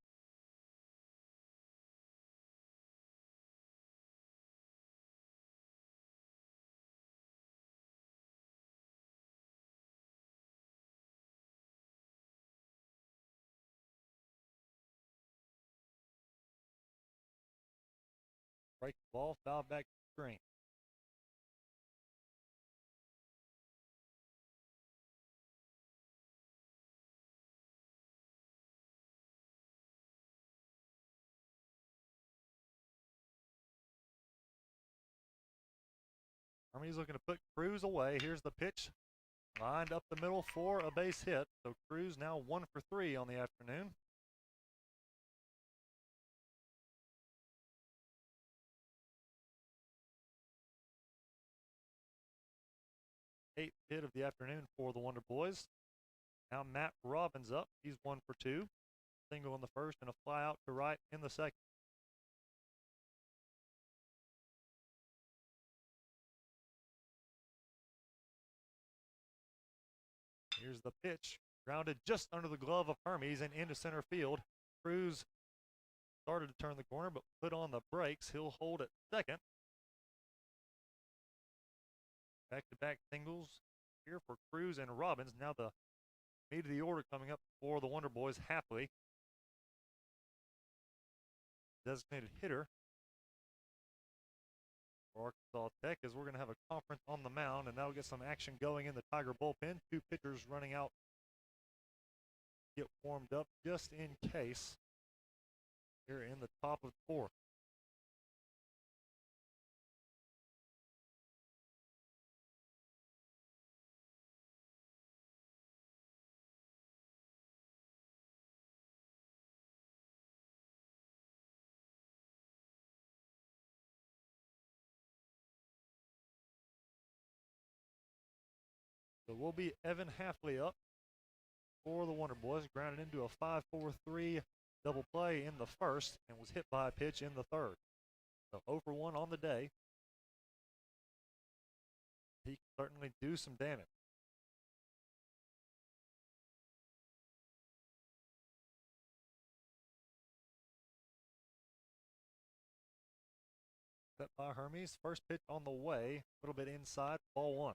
Break the ball, foul back to the screen. Hermes looking to put Cruz away. Here's the pitch. Lined up the middle for a base hit. So Cruz now 1 for 3 on the afternoon. Eighth hit of the afternoon for the Wonder Boys. Now Matt Robbins up. He's 1 for 2. Single in the first and a fly out to right in the second. Here's the pitch. Grounded just under the glove of Hermes and into center field. Cruz started to turn the corner but put on the brakes. He'll hold at second. Back-to-back singles here for Cruz and Robbins. Now the meat of the order coming up for the Wonder Boys, Hapley. Designated hitter for Arkansas Tech, as we're going to have a conference on the mound, and that'll get some action going in the Tiger bullpen. Two pitchers running out, get warmed up just in case here in the top of the fourth. So we'll be Evan Halfley up for the Wonder Boys, grounded into a 5-4-3 double play in the first and was hit by a pitch in the third. So 0 for 1 on the day. He can certainly do some damage. Set by Hermes. First pitch on the way, a little bit inside, ball 1.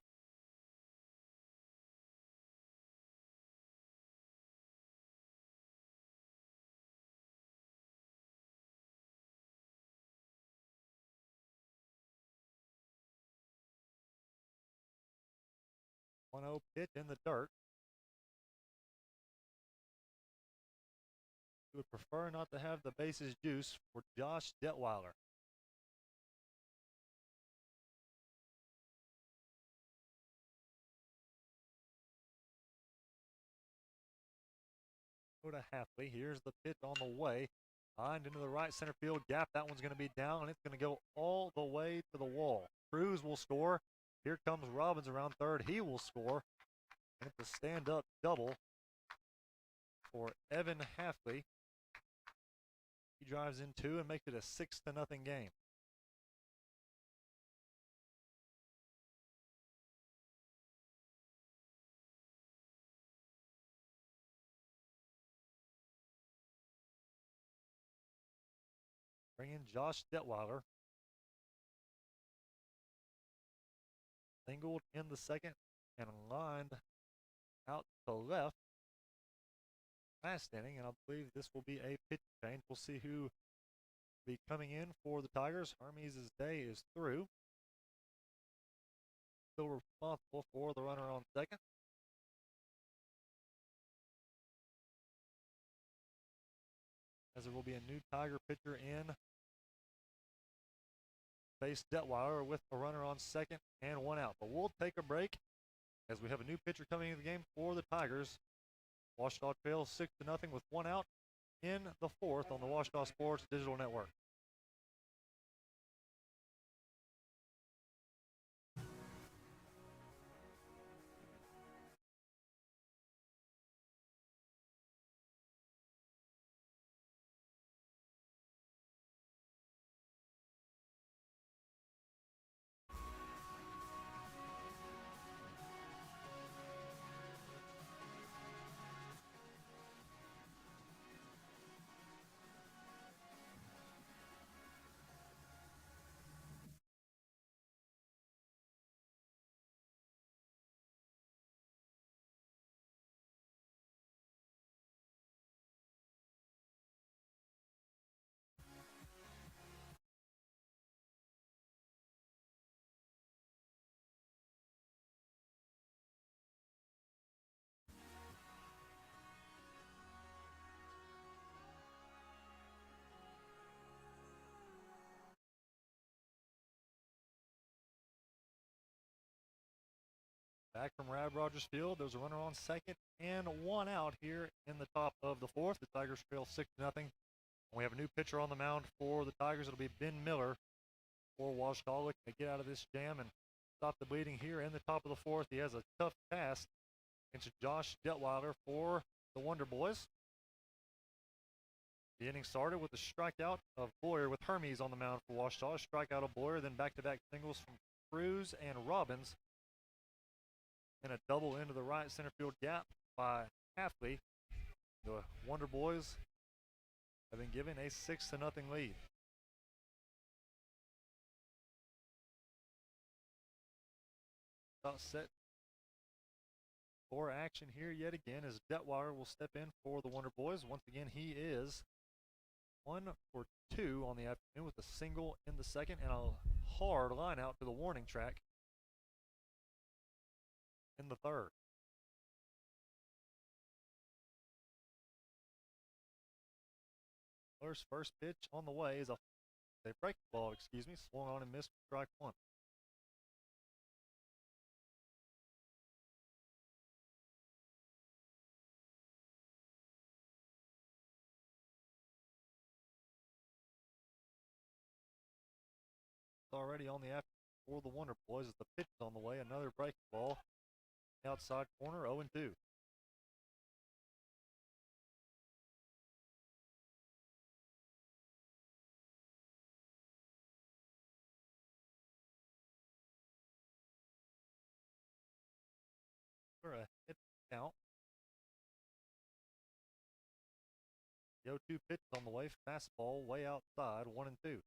One-0 pitch in the dirt. He would prefer not to have the bases juice for Josh Detweiler. Go to Halfley. Here's the pitch on the way. Lined into the right center field gap. That one's going to be down, and it's going to go all the way to the wall. Cruz will score. Here comes Robbins around third. He will score. And it's a stand-up double for Evan Halfley. He drives in 2 and makes it a 6-0 game. Bring in Josh Detweiler. Singled in the second and lined out to left. Last inning, and I believe this will be a pitch change. We'll see who will be coming in for the Tigers. Hermes' day is through. Still responsible for the runner on second. As there will be a new Tiger pitcher in. Face Detweiler with a runner on second and 1 out. But we'll take a break as we have a new pitcher coming into the game for the Tigers. Ouachita trails 6-0 with 1 out in the fourth on the Ouachita Sports Digital Network. Back from Rab Rogers Field, there's a runner on second and 1 out here in the top of the fourth. The Tigers trail 6-0. We have a new pitcher on the mound for the Tigers. It'll be Ben Miller for Ouachita, looking to get out of this jam and stop the bleeding here in the top of the fourth. He has a tough task against Josh Detweiler for the Wonder Boys. The inning started with a strikeout of Boyer with Hermes on the mound for Ouachita. Strikeout of Boyer, then back-to-back singles from Cruz and Robbins. And a double into the right center field gap by Halfley. The Wonder Boys have been given a 6-0 lead. About set for action here yet again as Detweiler will step in for the Wonder Boys. Once again, he is 1 for 2 on the afternoon with a single in the second and a hard line out to the warning track in the third. Miller's first pitch on the way is a break ball, swung on and missed for strike 1. Already on the afternoon for the Wonder Boys as the pitch is on the way, another break ball. outside corner, 0-2. For a hit count. The 0-2 pitch on the way, fastball way outside, 1-2.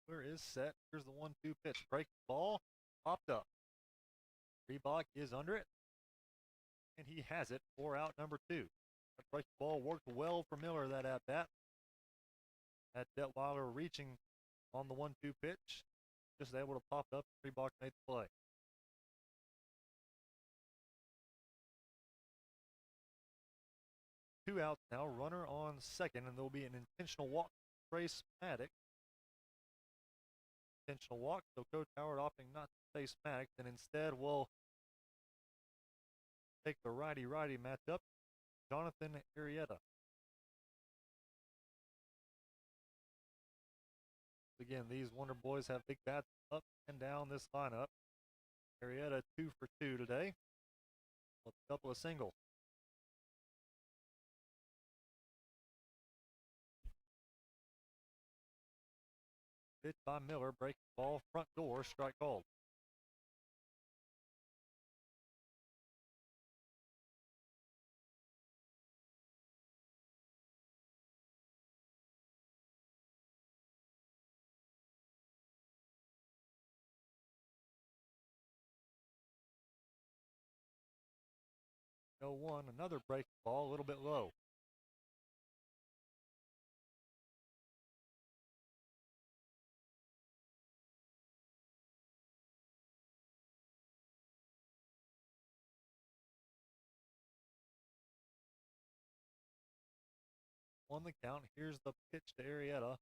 Where is set? Here's the 1-2 pitch. Break ball, popped up. Reebok is under it, and he has it for out number 2. That break ball worked well for Miller that at bat. Had Detweiler reaching on the 1-2 pitch, just able to pop up. Reebok made the play. Two outs now, runner on second, and there'll be an intentional walk. Trace Maddox. Intentional walk, so Coach Howard opting not to face Maddox, and instead will take the righty-righty matchup, Jonathan Arrieta. Again, these Wonder Boys have big bats up and down this lineup. Arrieta 2 for 2 today with a couple of singles. Pitch by Miller, breaking ball, front door, strike called. No one, another breaking ball, a little bit low. On the count, here's the pitch to Arrieta.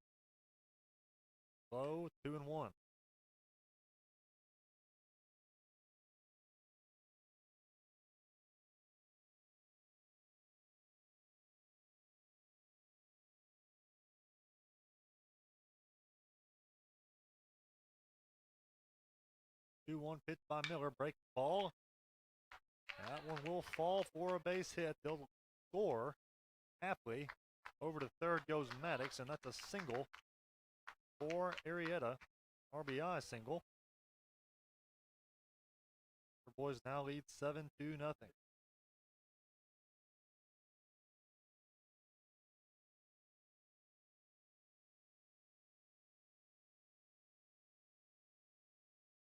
Low, 2-1. Two-one pitch by Miller, break ball. That one will fall for a base hit. They'll score halfway. Over to third goes Maddox, and that's a single for Arrieta. RBI single. The boys now lead 7-0.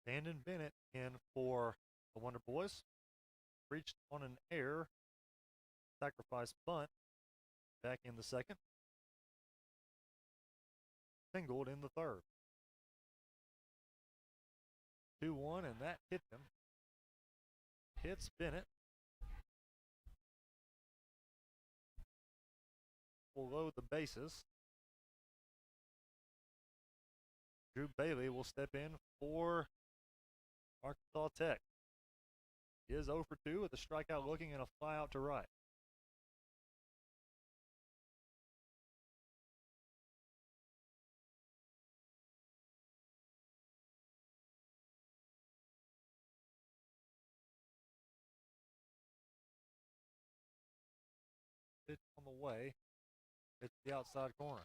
Landon Bennett in for the Wonder Boys. Reached on an error. Sacrifice bunt. Back in the second. Singled in the third. 2-1, and that hit him. Hits Bennett. Will load the bases. Drew Bailey will step in for Arkansas Tech. He is 0 for 2 with a strikeout looking and a fly out to right. Pitch on the way. It's the outside corner.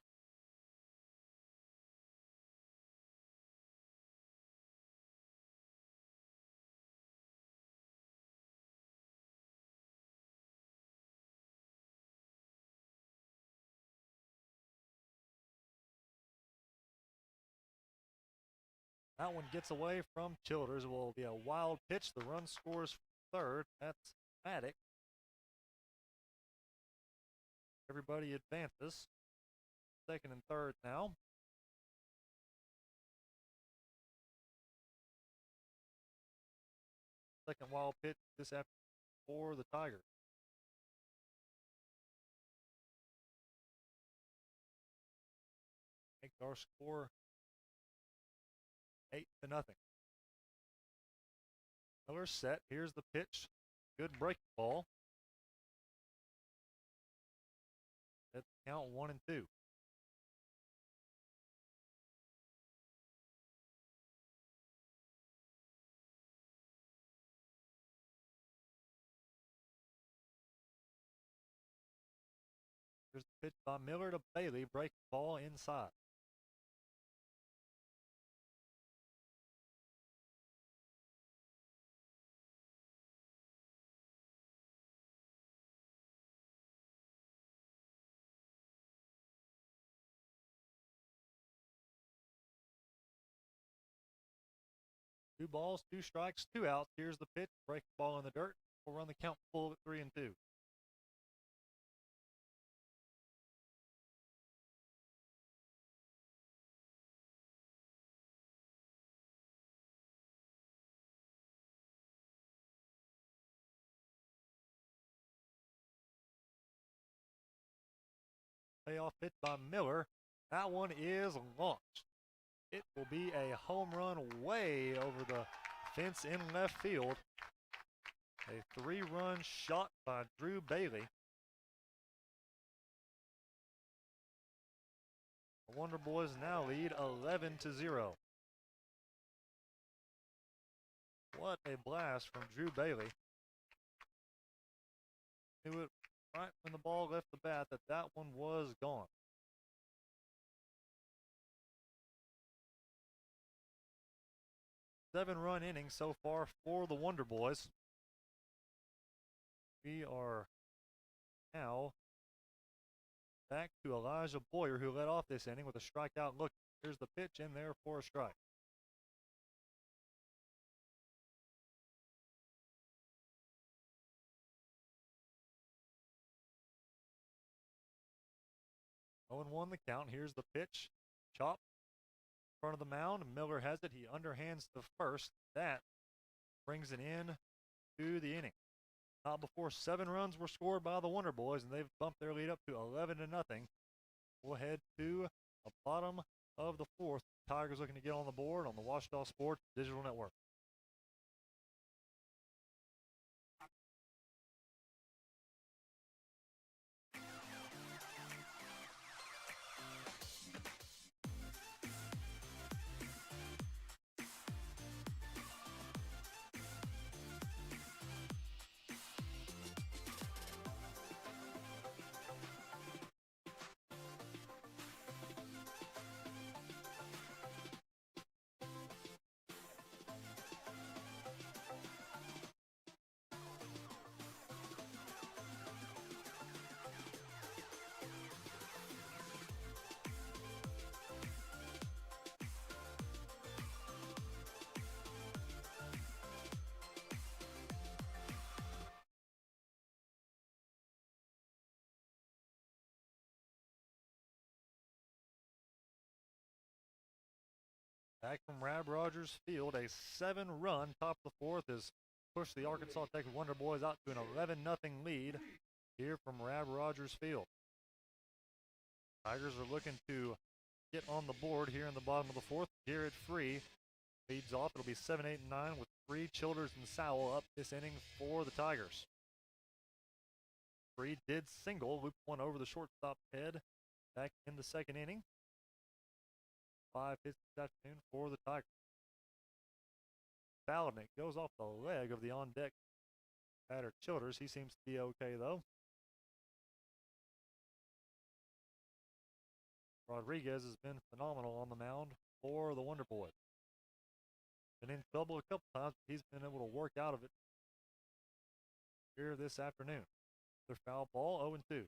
That one gets away from Childers. It will be a wild pitch. The run scores third. That's Maddox. Everybody advances. Second and third now. Second wild pitch this afternoon for the Tigers. Makes our score 8-0. Miller set. Here's the pitch. Good breaking ball. At the count 1-2. Here's the pitch by Miller to Bailey. Breaking ball inside. Two balls, 2 strikes, 2 outs. Here's the pitch. Breaking ball in the dirt. We'll run the count full at 3-2. Payoff hit by Miller. That one is launched. It will be a home run way over the fence in left field. A 3-run shot by Drew Bailey. The Wonder Boys now lead 11-0. What a blast from Drew Bailey. Knew it right when the ball left the bat that one was gone. Seven-run inning so far for the Wonder Boys. We are now back to Elijah Boyer, who led off this inning with a strikeout look. Here's the pitch in there for a strike. Oh, 0-1 the count. Here's the pitch. Chop. In front of the mound. Miller has it. He underhands to first. That brings it in to the inning. Not before 7 runs were scored by the Wonder Boys, and they've bumped their lead up to 11-0. We'll head to the bottom of the 4th. Tigers looking to get on the board on the Ouachita Sports Digital Network. Back from Rab Rogers Field, a 7-run top of the 4th has pushed the Arkansas Tech Wonder Boys out to an 11-0 lead here from Rab Rogers Field. Tigers are looking to get on the board here in the bottom of the 4th. Garrett Free leads off. It'll be 7, 8, and 9 with Free, Childers, and Sowell up this inning for the Tigers. Free did single, looped one over the shortstop head back in the 2nd inning. 5 hits this afternoon for the Tigers. Balinick goes off the leg of the on-deck batter Childers. He seems to be okay, though. Rodriguez has been phenomenal on the mound for the Wonder Boys. Been in trouble a couple times, but he's been able to work out of it here this afternoon. Their foul ball, 0-2.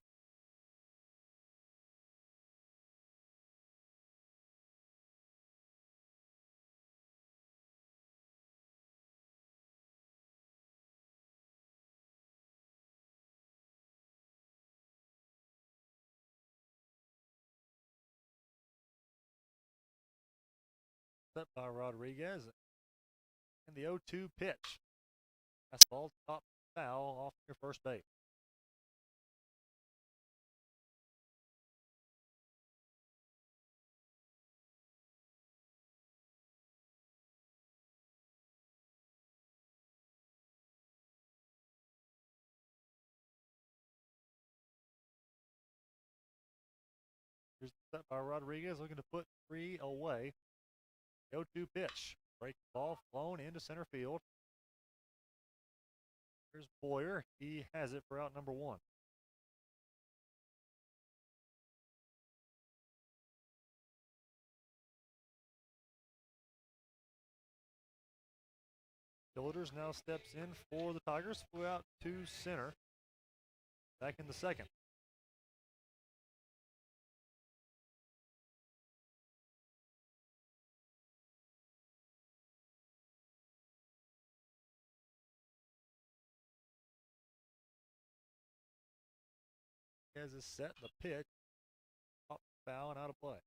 Set by Rodriguez. And the 0-2 pitch. Fastball top foul off near first base. set by Rodriguez, looking to put 3 away. 0-2 pitch. Break ball flown into center field. Here's Boyer. He has it for out number 1. Childers now steps in for the Tigers. Flew out to center. Back in the second. As is set the pitch. Pop, foul, and out of play.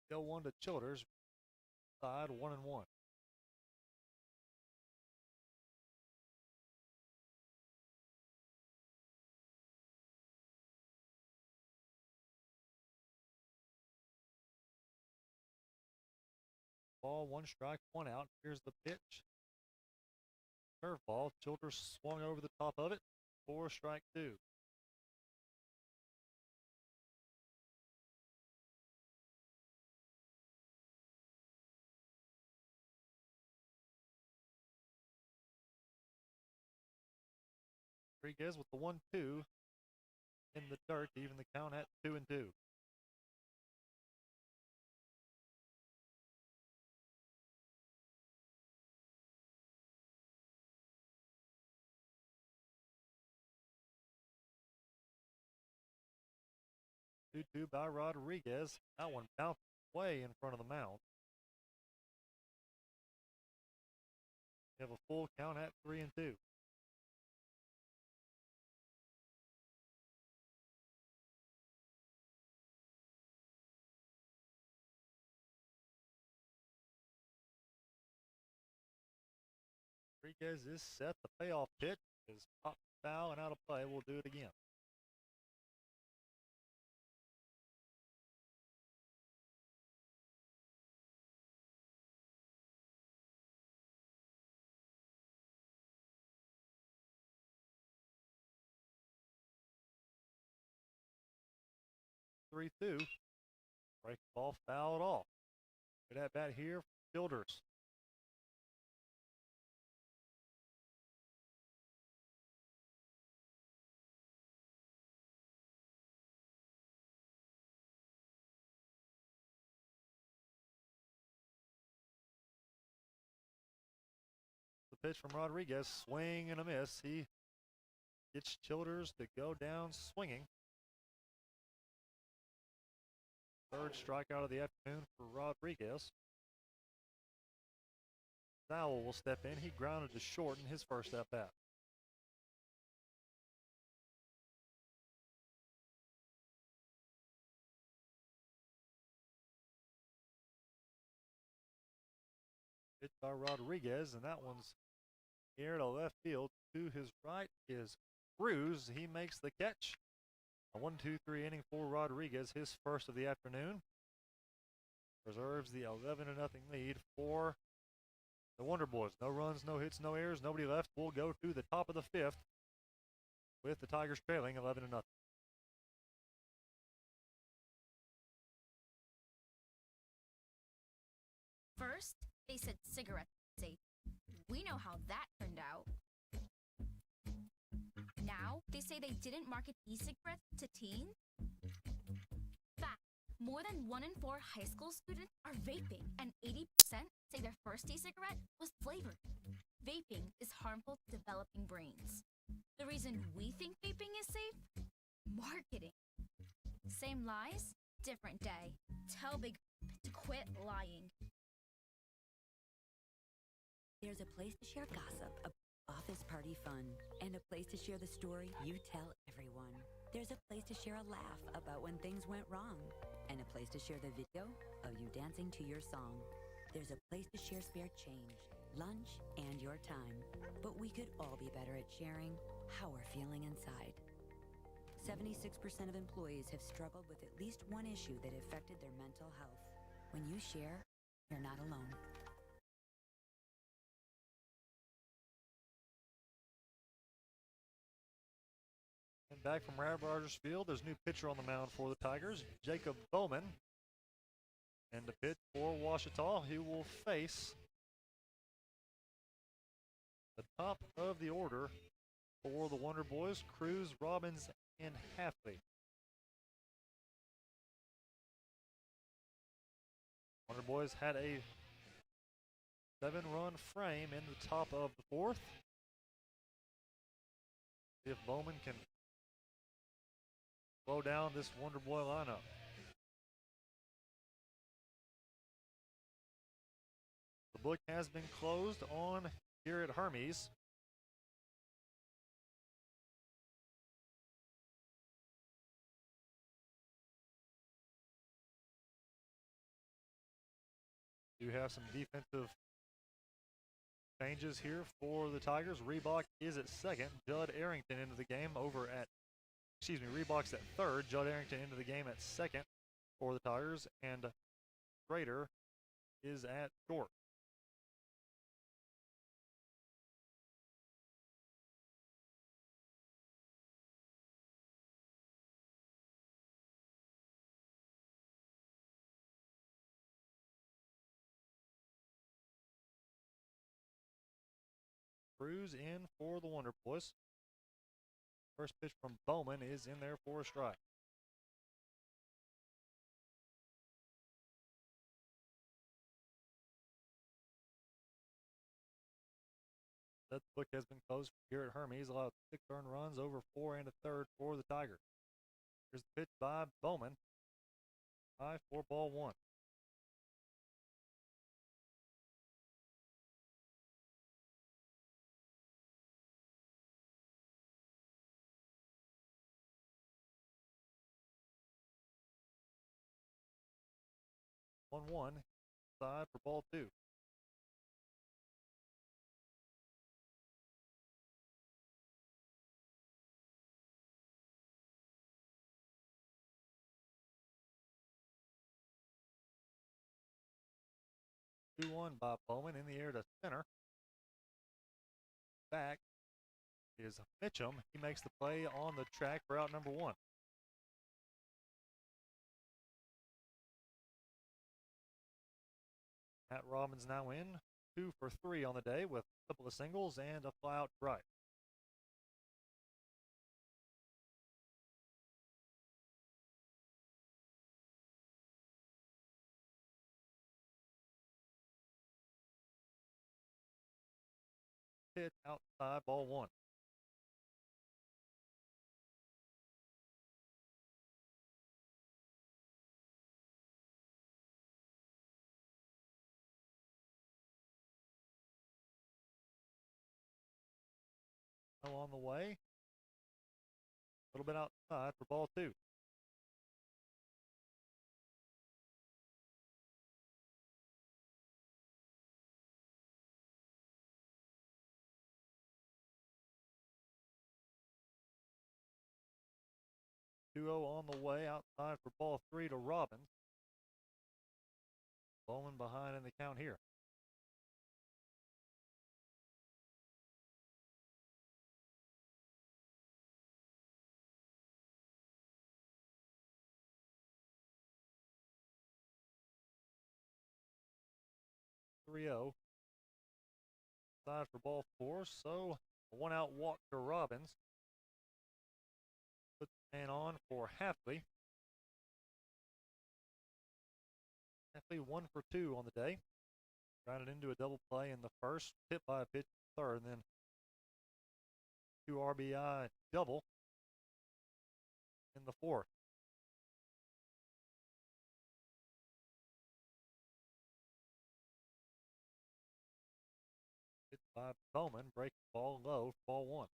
Go 1 to Childers. Side 1-1. Ball, 1 strike, 1 out. Here's the pitch. Curveball. Childers swung over the top of it. 4 strike 2. Rodriguez with the 1-2 in the dirt to even the count at 2-2. Two by Rodriguez. That one bounced way in front of the mound. We have a full count at 3-2. Rodriguez is set. The payoff pitch is popped foul and out of play. We'll do it again. Three-two. Break ball fouled off. Good at bat here for Childers. The pitch from Rodriguez, swing and a miss. He gets Childers to go down swinging. Third strikeout of the afternoon for Rodriguez. Sowell will step in. He grounded to short in his first at bat. Pitch by Rodriguez, and that one's here to left field. To his right is Cruz. He makes the catch. A 1-2-3 inning for Rodriguez, his first of the afternoon. Preserves the 11-0 lead for the Wonder Boys. No runs, no hits, no errors, nobody left. We'll go to the top of the 5th with the Tigers trailing 11-0. First, they said cigarettes were safe. We know how that turned out. Now, they say they didn't market e-cigarettes to teens. Fact, more than 1 in 4 high school students are vaping, and 80% say their first e-cigarette was flavored. Vaping is harmful to developing brains. The reason we think vaping is safe? Marketing. Same lies, different day. Tell Big to quit lying. There's a place to share gossip, office party fun, and a place to share the story you tell everyone. There's a place to share a laugh about when things went wrong, and a place to share the video of you dancing to your song. There's a place to share spare change, lunch, and your time. But we could all be better at sharing how we're feeling inside. 76% of employees have struggled with at least one issue that affected their mental health. When you share, you're not alone. And back from Rab Rogers Field, there's a new pitcher on the mound for the Tigers, Jacob Bowman. And the pitch for Ouachita, he will face the top of the order for the Wonder Boys, Cruz, Robbins, and Halfley. Wonder Boys had a 7-run frame in the top of the fourth. See if Bowman can slow down this Wonder Boy lineup. The book has been closed on Garrett Hermes. You have some defensive changes here for the Tigers. Reebok is at second. Judd Arrington into the game over at, Reebok's at third. Judd Arrington into the game at second for the Tigers. And Schrader is at short. Cruz in for the Wonder Boys. First pitch from Bowman is in there for a strike. That book has been closed for Garrett Hermes, allowed 6 earned runs, over 4 and a third for the Tigers. Here's the pitch by Bowman. High for ball 1. One side for ball 2. Two one by Bowman in the air to center. Back is Mitchum. He makes the play on the track for out number 1. Matt Robbins now in, 2 for 3 on the day with a couple of singles and a fly out right. Pitch outside, ball 1. On the way. A little bit outside for ball 2. On the way outside for ball 3 to Robbins. Bowman behind in the count here. Side for ball 4, so a 1-out walk to Robbins. Put the man on for Halfley. Halfley 1 for 2 on the day. Grounded into a double play in the first, hit by a pitch in the third, and then 2 RBI double in the fourth. Hit by Bowman, breaking ball low, ball 1.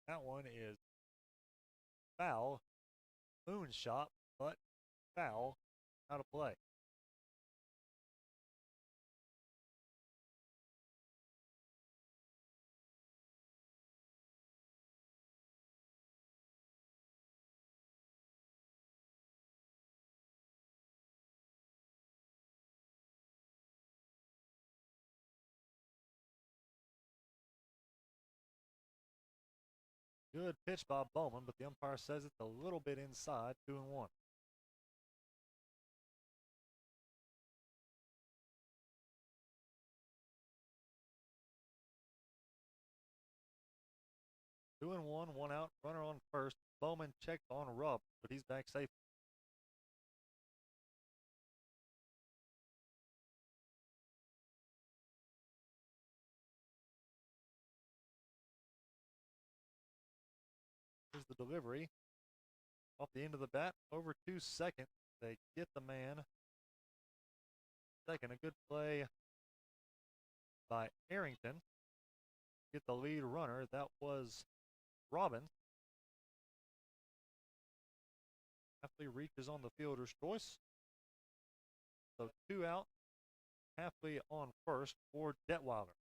That one is foul. Moonshot, but foul out of play. Good pitch by Bowman, but the umpire says it's a little bit inside, 2-1. Two and one out, runner on first. Bowman checked on Rupp, but he's back safe. Here's the delivery. Off the end of the bat, over 2 seconds. They get the man. Second, a good play by Arrington. Get the lead runner. That was Robbins. Hafley reaches on the fielder's choice. So 2 out. Hafley on first for Detweiler.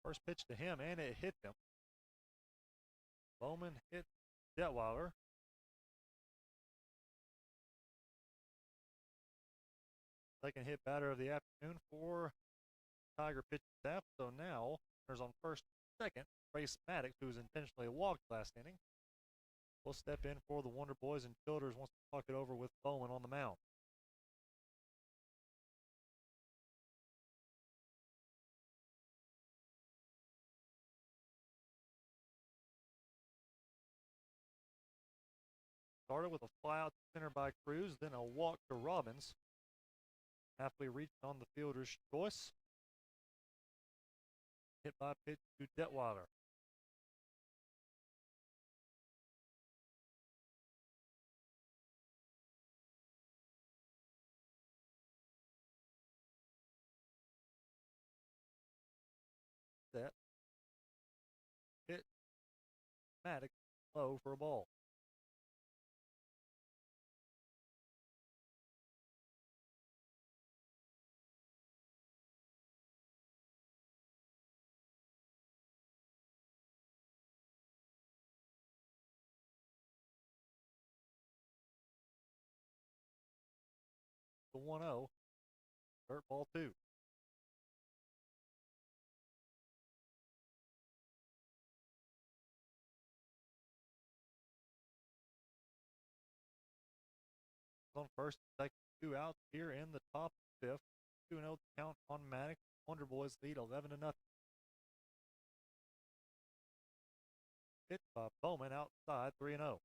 First pitch to him, and it hit him. Bowman hit Detweiler. Second hit batter of the afternoon for Tiger pitching staff. So now, there's on first second, Trace Maddox, who was intentionally walked last inning, will step in for the Wonder Boys, and Childers wants to talk it over with Bowman on the mound. Started with a fly out to center by Cruz, then a walk to Robbins. Hafley reached on the fielder's choice. Hit by pitch to Detweiler. Set. Hit. Maddox low for a ball. The 1-0. Dirt ball 2. On first, second, 2 outs here in the top 5th. 2-0 count on Maddox. Wonder Boys lead 11-0. Hit by Bowman outside, 3-0.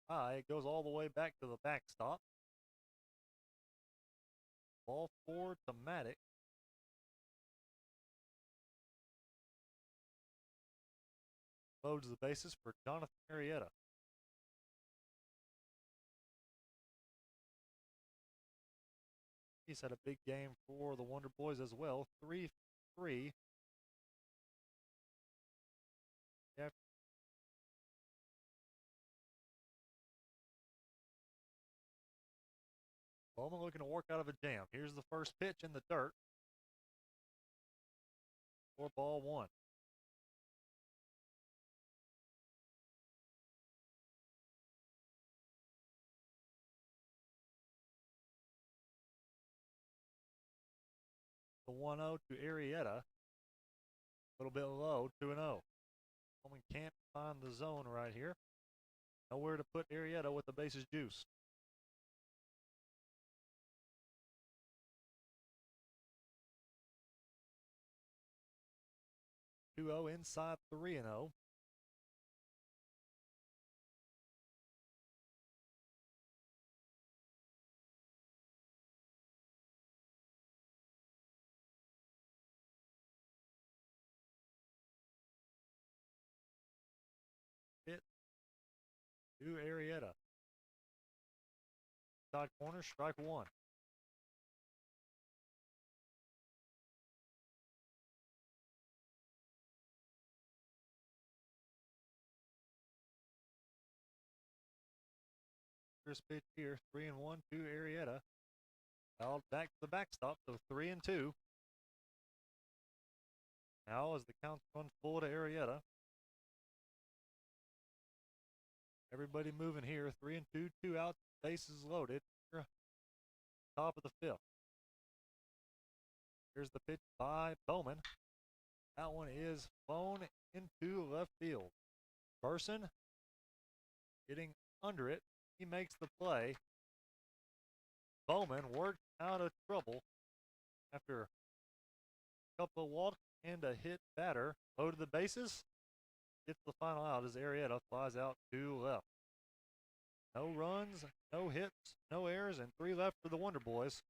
High. It goes all the way back to the backstop. Ball 4 to Maddox. Loads the bases for Jonathan Arrieta. He's had a big game for the Wonder Boys as well. 3-3. Bowman looking to work out of a jam. Here's the first pitch in the dirt. For ball 1. The 1-0 to Arrieta. A little bit low, 2-0. Bowman can't find the zone right here. Nowhere to put Arrieta with the bases juiced. Inside 3-0. to Arietta. Side corner, strike one. First pitch here, 3-1 to Arietta. Fouled back to the backstop, so 3-2. Now as the counts run full to Arietta. Everybody moving here, 3-2, 2 outs, bases loaded. Top of the fifth. Here's the pitch by Bowman. That one is flown into left field. Burson getting under it. He makes the play. Bowman worked out of trouble after a couple of walks and a hit batter. Loaded the bases. Gets the final out as Arietta flies out 2 left. No runs, no hits, no errors, and 3 left for the Wonder Boys.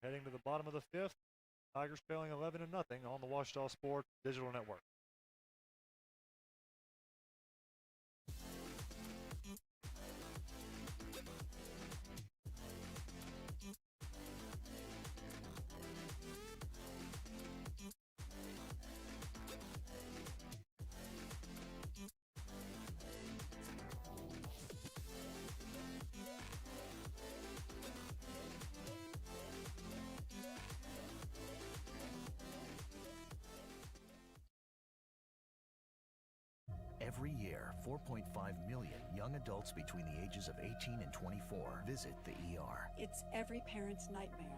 Heading to the bottom of the fifth. Tigers trailing 11-0 on the Ouachita Sports Digital Network. Every year, 4.5 million young adults between the ages of 18 and 24 visit the ER. It's every parent's nightmare.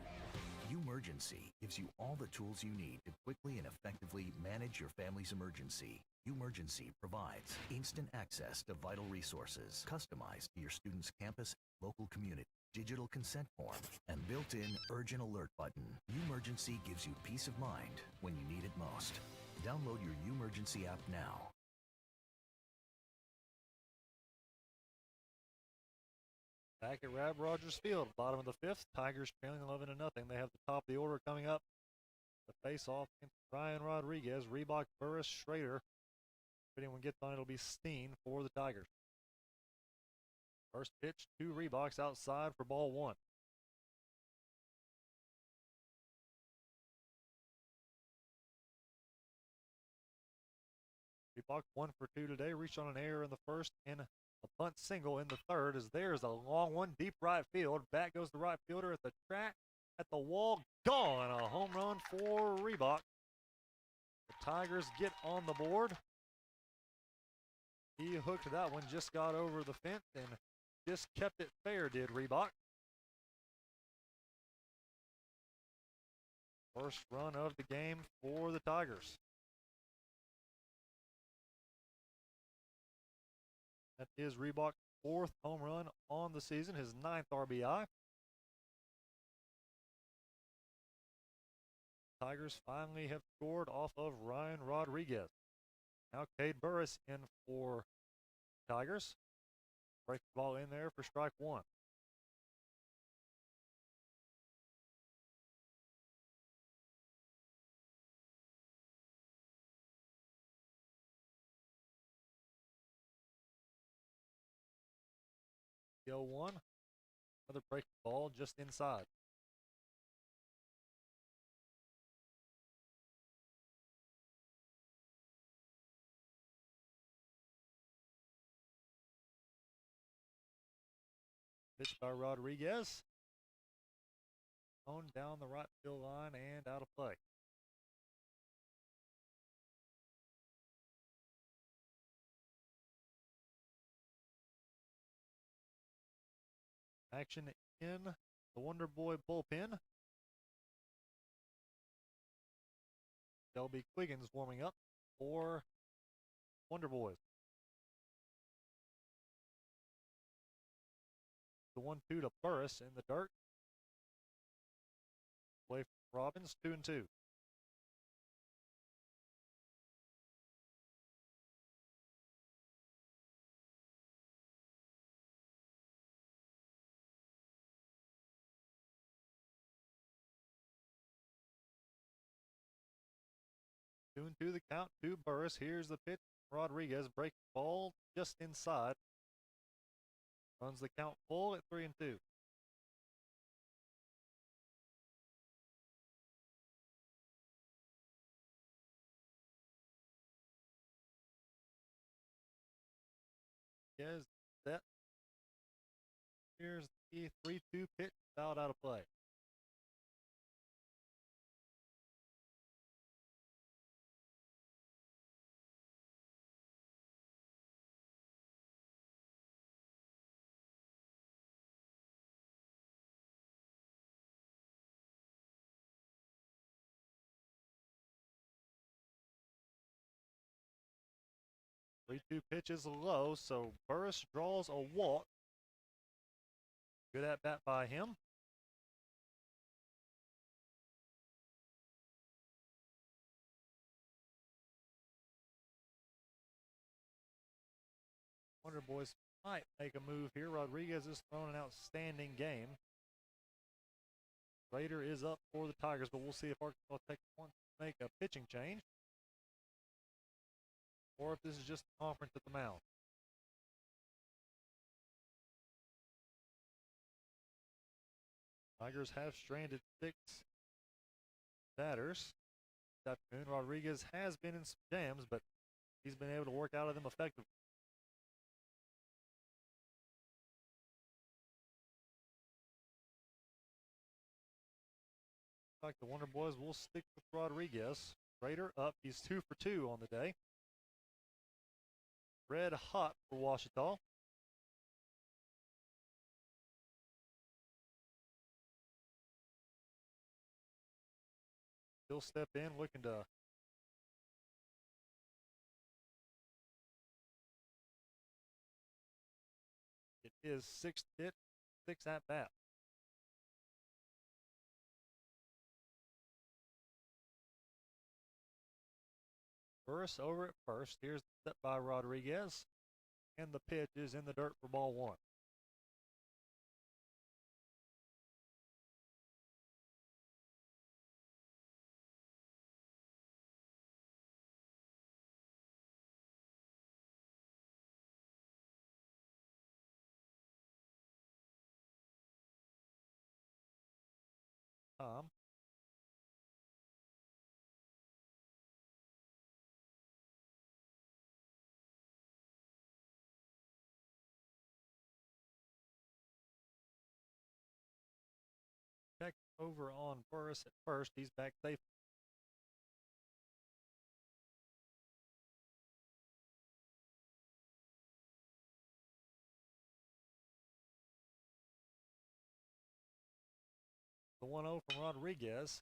Umergency gives you all the tools you need to quickly and effectively manage your family's emergency. Umergency provides instant access to vital resources, customized to your student's campus, local community, digital consent form, and built-in urgent alert button. Umergency gives you peace of mind when you need it most. Download your Umergency app now. Back at Rab Rogers Field, bottom of the fifth. Tigers trailing 11-0. They have the top of the order coming up. The face-off against Ryan Rodriguez, Reebok, Burris, Schrader. If anyone gets on, it'll be Steen for the Tigers. First pitch, 2 Reeboks outside for ball 1. Reebok 1 for 2 today. Reached on an error in the first and a bunt single in the third as there's a long one, deep right field. Back goes the right fielder at the track, at the wall, gone. A home run for Reebok. The Tigers get on the board. He hooked that one, just got over the fence and just kept it fair, did Reebok. First run of the game for the Tigers. That is Reebok's 4th home run on the season, his 9th RBI. Tigers finally have scored off of Ryan Rodriguez. Now Cade Burris in for Tigers. Break the ball in there for strike 1. The 0-1. Another break ball just inside. Pitch by Rodriguez. On down the right field line and out of play. Action in the Wonder Boy bullpen. Shelby Quiggins warming up for Wonder Boys. The 1-2 to Burris in the dirt. Play for Robbins, 2-2. Two and two the count to Burris. Here's the pitch. Rodriguez breaks ball just inside. Runs the count full at 3-2. Yes, set. Here's the 3-2 pitch, fouled out of play. Three-two pitch is low, so Burris draws a walk. Good at bat by him. Wonder Boys might make a move here. Rodriguez has thrown an outstanding game. Raider is up for the Tigers, but we'll see if Arkansas Tech wants to make a pitching change or if this is just a conference at the mound. Tigers have stranded 6 batters this afternoon. Rodriguez has been in some jams, but he's been able to work out of them effectively. Like the Wonder Boys will stick with Rodriguez. Raider up. He's 2 for 2 on the day. Red hot for Ouachita. He'll step in looking to get his 6th hit, 6 at bat. Burris over at first. Here's the step by Rodriguez. And the pitch is in the dirt for ball 1. Tom. Check over on Burris at first. He's back safe. The 1-0 from Rodriguez.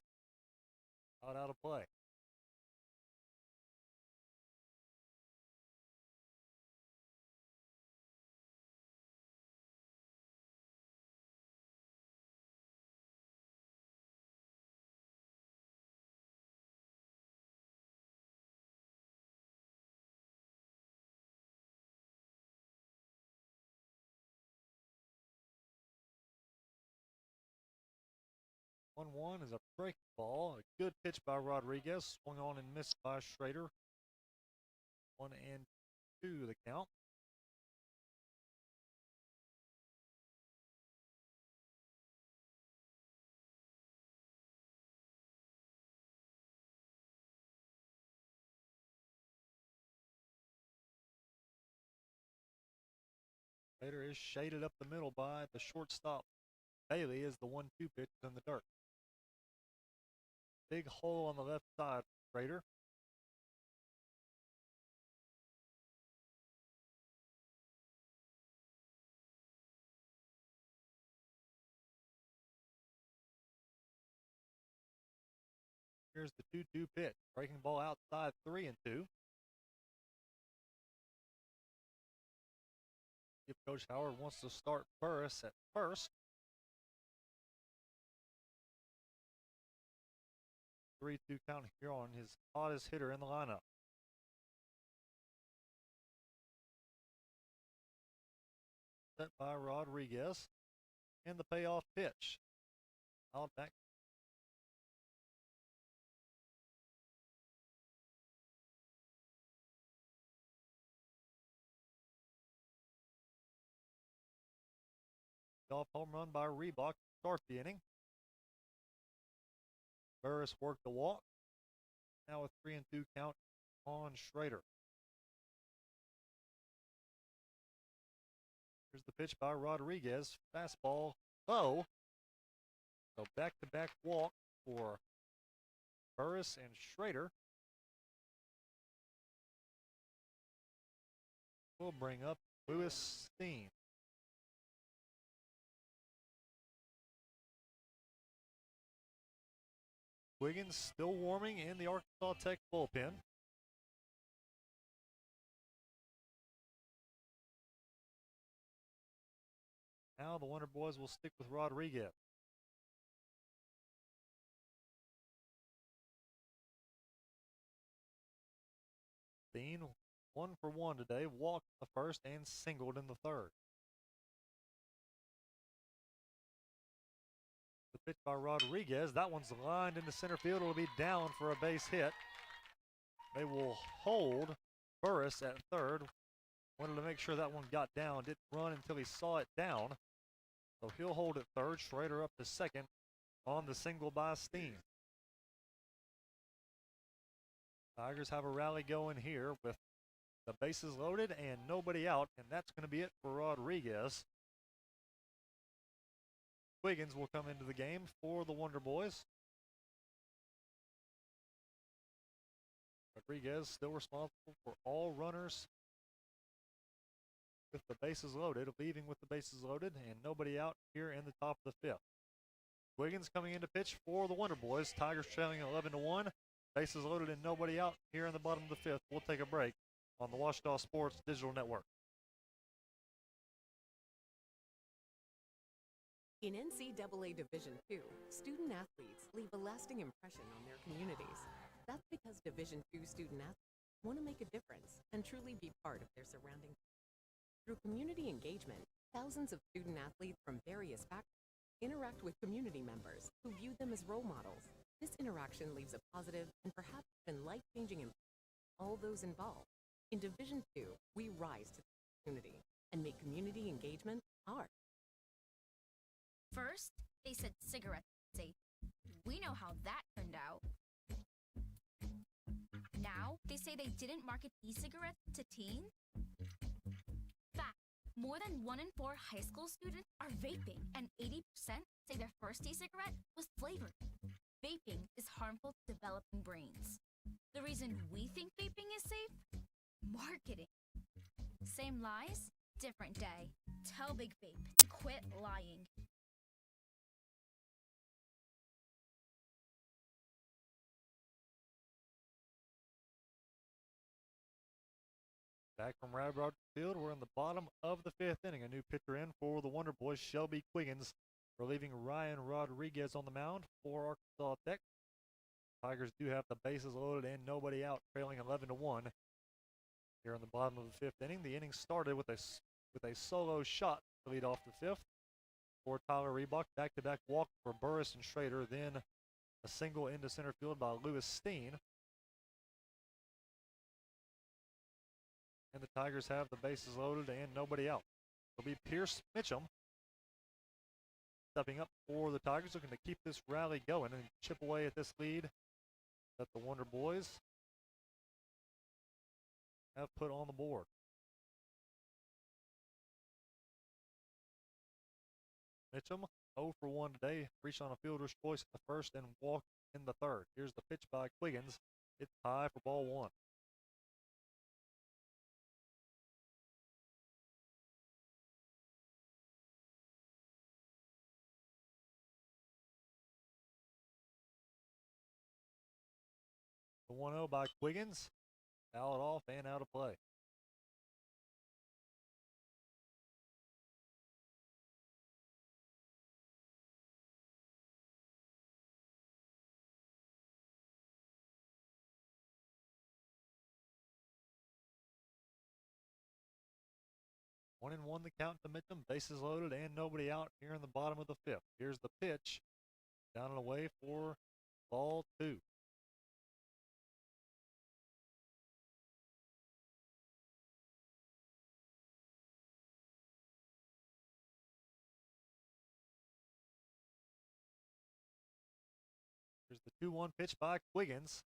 Out of play. One is a breaking ball. A good pitch by Rodriguez. Swung on and missed by Schrader. 1-2 the count. Schrader is shaded up the middle by the shortstop. Bailey is the 1-2 pitch in the dirt. Big hole on the left side, Schrader. Here's the 2-2 pitch. Breaking ball outside, 3-2. If Coach Howard wants to start Burris at first. 3-2 count here on his hottest hitter in the lineup. Set by Rodriguez. And the payoff pitch. Out back. leadoff home run by Reebok to start the inning. Burris worked the walk. Now a 3-2 count on Schrader. Here's the pitch by Rodriguez. Fastball low. So back-to-back walk for Burris and Schrader. We'll bring up Lewis Steen. Wiggins still warming in the Arkansas Tech bullpen. Now the Wonder Boys will stick with Rodriguez. Steen 1 for 1 today, walked in the first and singled in the third. The pitch by Rodriguez, that one's lined into center field. It'll be down for a base hit. They will hold Burris at third. Wanted to make sure that one got down. Didn't run until he saw it down. So he'll hold at third. Schrader up to second on the single by Steen. Tigers have a rally going here with the bases loaded and nobody out, and that's going to be it for Rodriguez. Wiggins will come into the game for the Wonder Boys. Rodriguez still responsible for all runners with the bases loaded, leaving with the bases loaded and nobody out here in the top of the fifth. Wiggins coming in to pitch for the Wonder Boys. Tigers trailing 11-1. Bases loaded and nobody out here in the bottom of the fifth. We'll take a break on the Ouachita Sports Digital Network. In NCAA Division II, student athletes leave a lasting impression on their communities. That's because Division II student athletes want to make a difference and truly be part of their surrounding. Through community engagement, thousands of student athletes from various backgrounds interact with community members who view them as role models. This interaction leaves a positive and perhaps even life-changing impact on all those involved. In Division II, we rise to the opportunity and make community engagement ours. First, they said cigarettes were safe. We know how that turned out. Now, they say they didn't market e-cigarettes to teens. Fact, more than 1 in 4 high school students are vaping, and 80% say their first e-cigarette was flavored. Vaping is harmful to developing brains. The reason we think vaping is safe? Marketing. Same lies, different day. Tell Big Vape to quit lying. Back from Rad Rogers Field, we're in the bottom of the fifth inning. A new pitcher in for the Wonder Boys, Shelby Quiggins, relieving Ryan Rodriguez on the mound for Arkansas Tech. Tigers do have the bases loaded and nobody out, trailing 11-1. Here in the bottom of the fifth inning, the inning started with a solo shot to lead off the fifth for Tyler Reebok. Back-to-back walk for Burris and Schrader, then a single into center field by Lewis Steen. And the Tigers have the bases loaded and nobody out. It'll be Pierce Mitchum stepping up for the Tigers, looking to keep this rally going and chip away at this lead that the Wonder Boys have put on the board. Mitchum 0 for 1 today, reached on a fielder's choice in the first and walked in the third. Here's the pitch by Quiggins. It's high for ball one. The 1-0 by Quiggins. Fouled off and out of play. One and one the count to Mitchum. Bases loaded and nobody out here in the bottom of the fifth. Here's the pitch. Down and away for ball two. 2-1 pitch by Quiggins.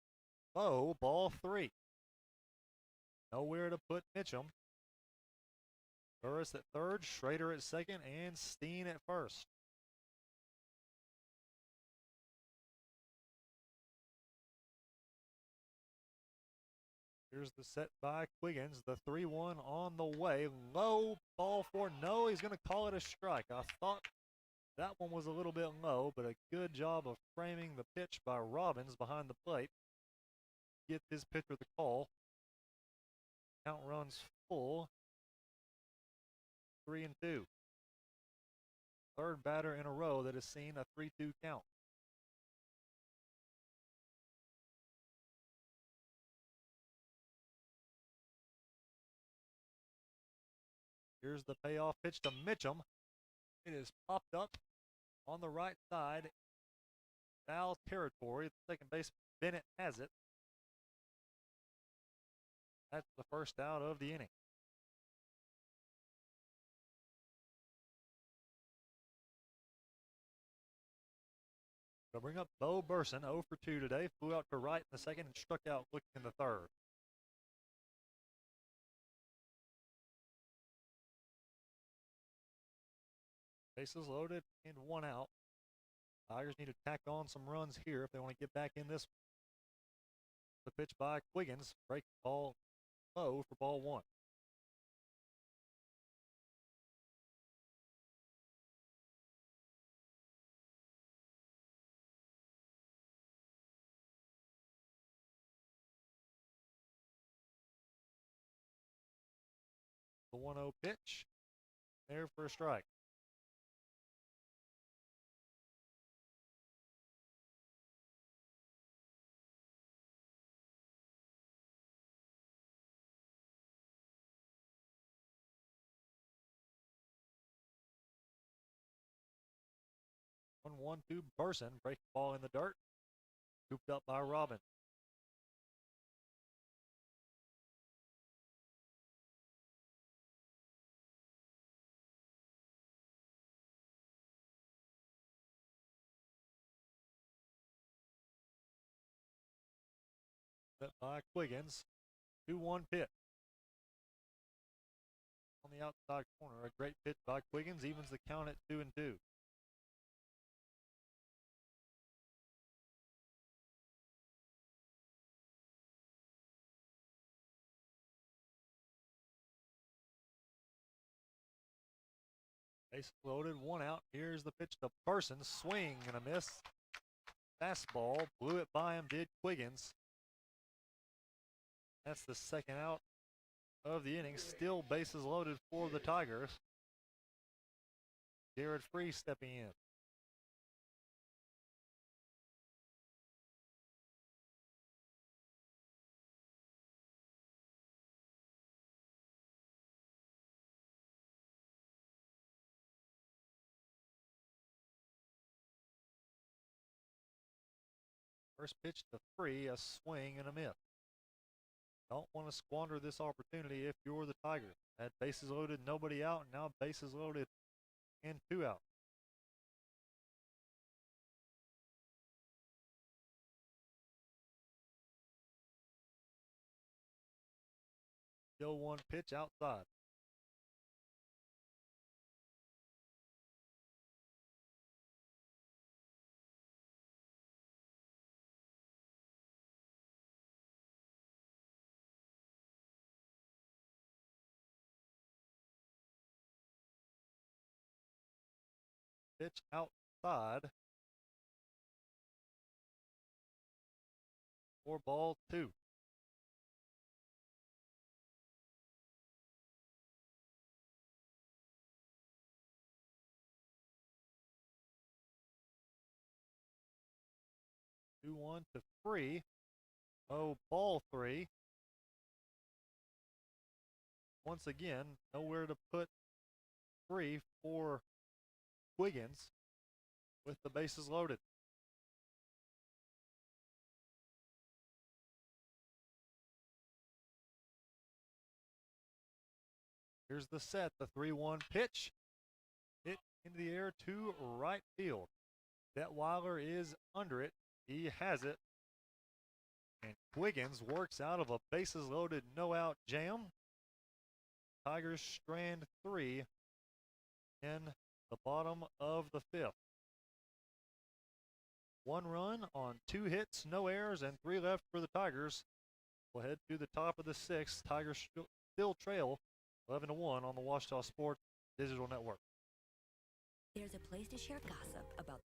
Low, ball 3. Nowhere to put Mitchum. Burris at third, Schrader at second, and Steen at first. Here's the set by Quiggins. The 3-1 on the way. Low, ball 4. No, he's going to call it a strike. I thought that one was a little bit low, but a good job of framing the pitch by Robbins behind the plate. Get this pitcher the call. Count runs full. 3-2. Third batter in a row that has seen a 3-2 count. Here's the payoff pitch to Mitchum. It is popped up on the right side. Foul territory. Second baseman Bennett has it. That's the first out of the inning. They'll bring up Bo Burson, 0 for 2 today. Flew out to right in the second and struck out looking in the third. Bases loaded and 1 out. Tigers need to tack on some runs here if they want to get back in this one. The pitch by Quiggins. Break ball low for ball 1. The 1-0 pitch. There for a strike. One to Burson. Break ball in the dirt. Scooped up by Robin. Set by Quiggins. 2-1 pitch. On the outside corner. A great pitch by Quiggins. Evens the count at 2-2. Base loaded, 1 out. Here's the pitch to Burson. Swing and a miss. Fastball. Blew it by him, did Quiggins. That's the second out of the inning. Still bases loaded for the Tigers. Jared Free stepping in. First pitch to Free, a swing and a miss. Don't want to squander this opportunity if you're the Tigers. Had bases loaded, nobody out, and now bases loaded and 2 out. Still 1 pitch outside. Pitch outside for ball 2. Two one to Free. Oh, ball 3. Once again, nowhere to put Free for Quiggins with the bases loaded. Here's the set, the 3-1 pitch. Hit into the air to right field. Detweiler is under it. He has it. And Quiggins works out of a bases loaded no out jam. Tigers strand 3 in the bottom of the 5th. 1 run on 2 hits, no errors, and 3 left for the Tigers. We'll head to the top of the 6th. Tigers still trail 11-1 on the Ouachita Sports Digital Network. There's a place to share gossip about.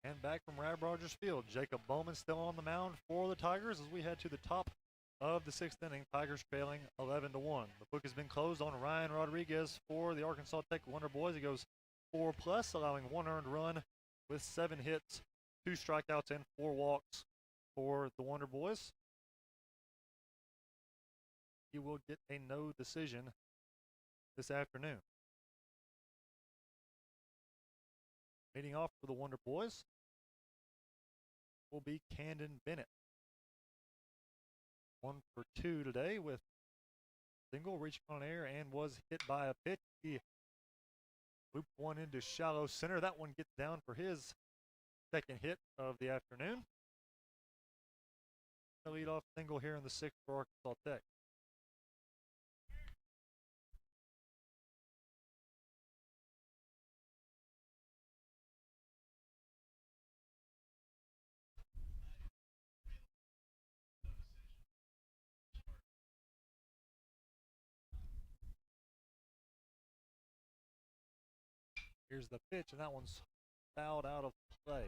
And back from Rab Rogers Field, Jacob Bowman still on the mound for the Tigers as we head to the top of the 6th inning. Tigers trailing 11-1. The book has been closed on Ryan Rodriguez for the Arkansas Tech Wonder Boys. He goes 4+, allowing 1 earned run with 7 hits, 2 strikeouts, and 4 walks for the Wonder Boys. He will get a no decision this afternoon. Leading off for the Wonder Boys will be Camden Bennett. 1 for 2 today with single, reaching on air, and was hit by a pitch. He looped one into shallow center. That one gets down for his 2nd hit of the afternoon. The leadoff single here in the 6th for Arkansas Tech. Here's the pitch, and that one's fouled out of play.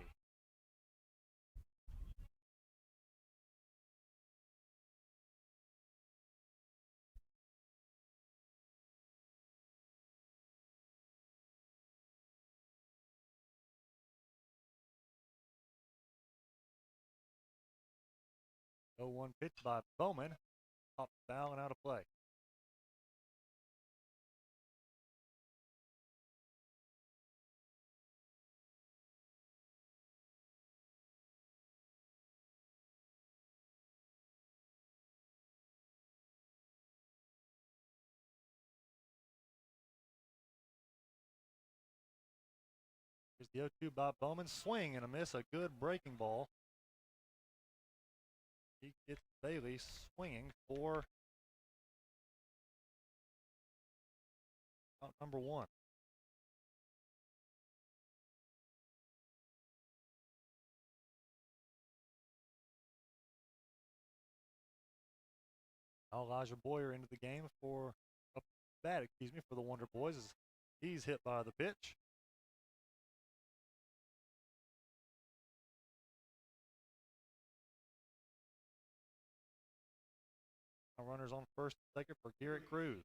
The 1 pitch by Bowman, up, foul, and out of play. Here's the 0-2 by Bowman. Swing and a miss. A good breaking ball. He gets Bailey swinging for out number 1. Now Elijah Boyer into the game for for the Wonder Boys as he's hit by the pitch. Now runners on first and second for Garrett Cruz.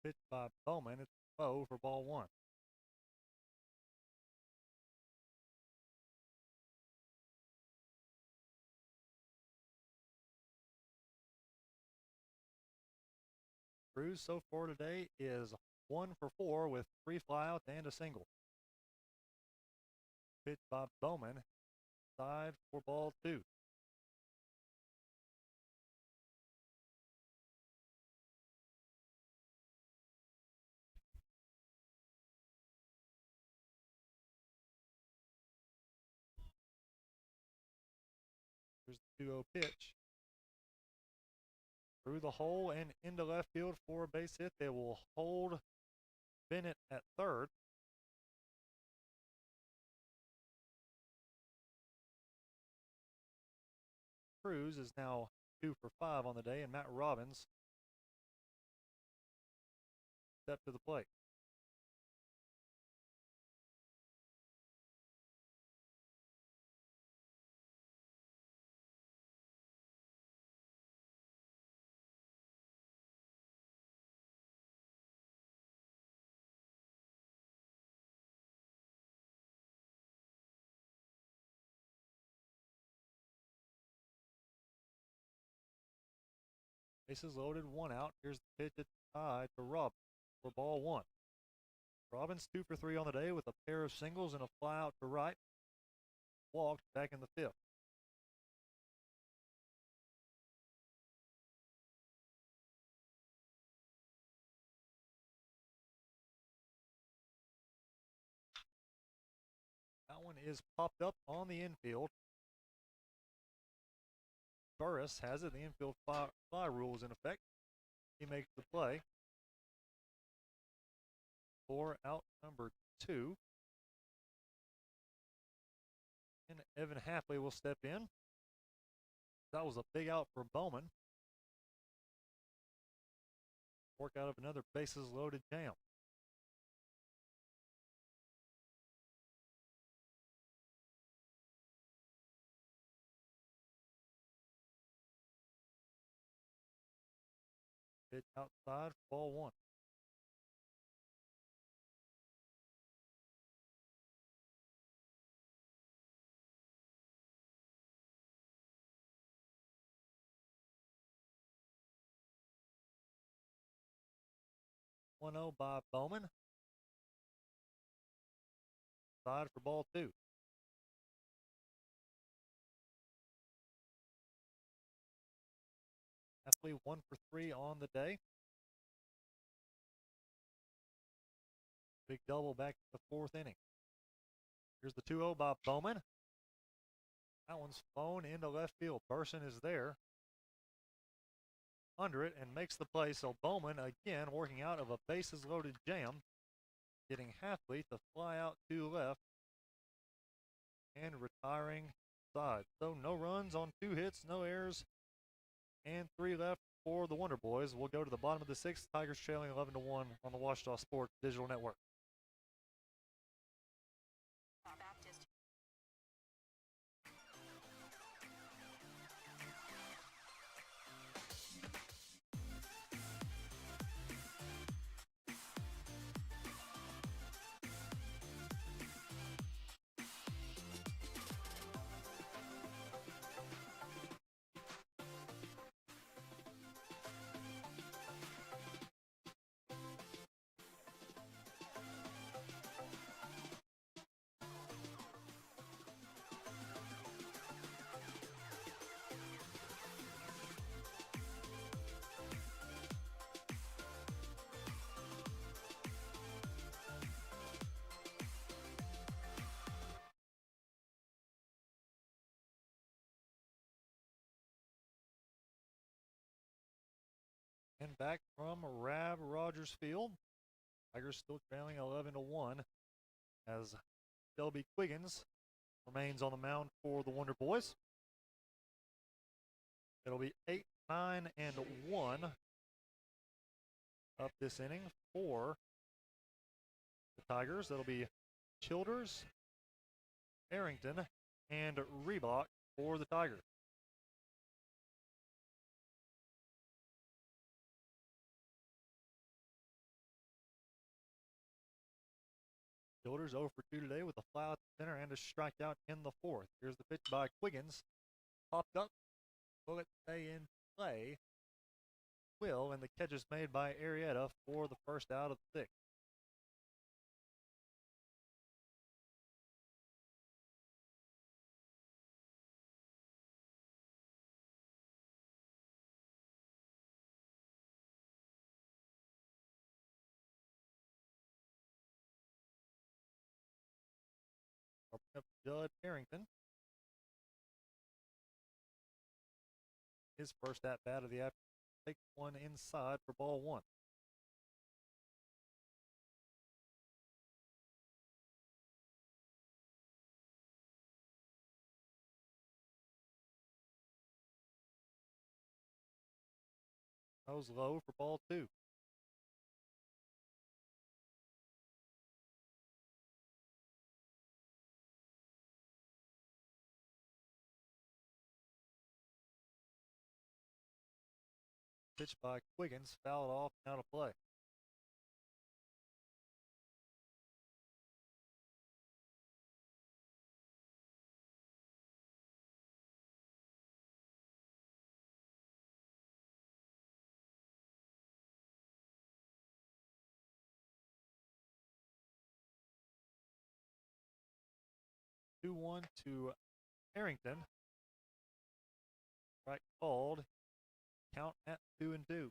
Pitch by Bowman. It's low for ball 1. Cruz so far today is 1 for 4 with 3 flyouts and a single. Pitch by Bowman, side for ball 2. 2-0 pitch. Through the hole and into left field for a base hit. They will hold Bennett at third. Cruz is now 2 for 5 on the day, and Matt Robbins step to the plate. Bases loaded, 1 out. Here's the pitch at tie to Robbins for ball 1. Robbins 2 for 3 on the day with a pair of singles and a fly out to right. Walked back in the 5th. That one is popped up on the infield. Burris has it. The infield fly rule is in effect. He makes the play for out number 2. And Evan Hafley will step in. That was a big out for Bowman. Work out of another bases loaded jam. Pitch outside, ball 1. One 0 by Bowman. Side for ball 2. Hafley 1 for 3 on the day. Big double back to the 4th inning. Here's the 2-0 by Bowman. That one's flown into left field. Burson is there under it and makes the play. So Bowman again working out of a bases loaded jam, getting Hafley to fly out to left and retiring side. So no runs on 2 hits, no errors, and 3 left for the Wonder Boys. We'll go to the bottom of the 6th. Tigers trailing 11-1 on the Ouachita Sports Digital Network. And back from Rab Rogers Field. Tigers still trailing 11-1 as Shelby Quiggins remains on the mound for the Wonder Boys. It'll be 8-9-1 up this inning for the Tigers. That'll be Childers, Arrington, and Reebok for the Tigers. Childers 0 for 2 today with a fly out to center and a strikeout in the 4th. Here's the pitch by Quiggins. Popped up. Will it stay in play? Will, and the catch is made by Arrieta for the first out of the 6th. Up Judd Arrington. his first at bat of the afternoon. Takes one inside for ball one. Nose low for ball two. Pitch by Quiggins, fouled off, and out of play. Two one to Harrington. Right called. Count at 2-2.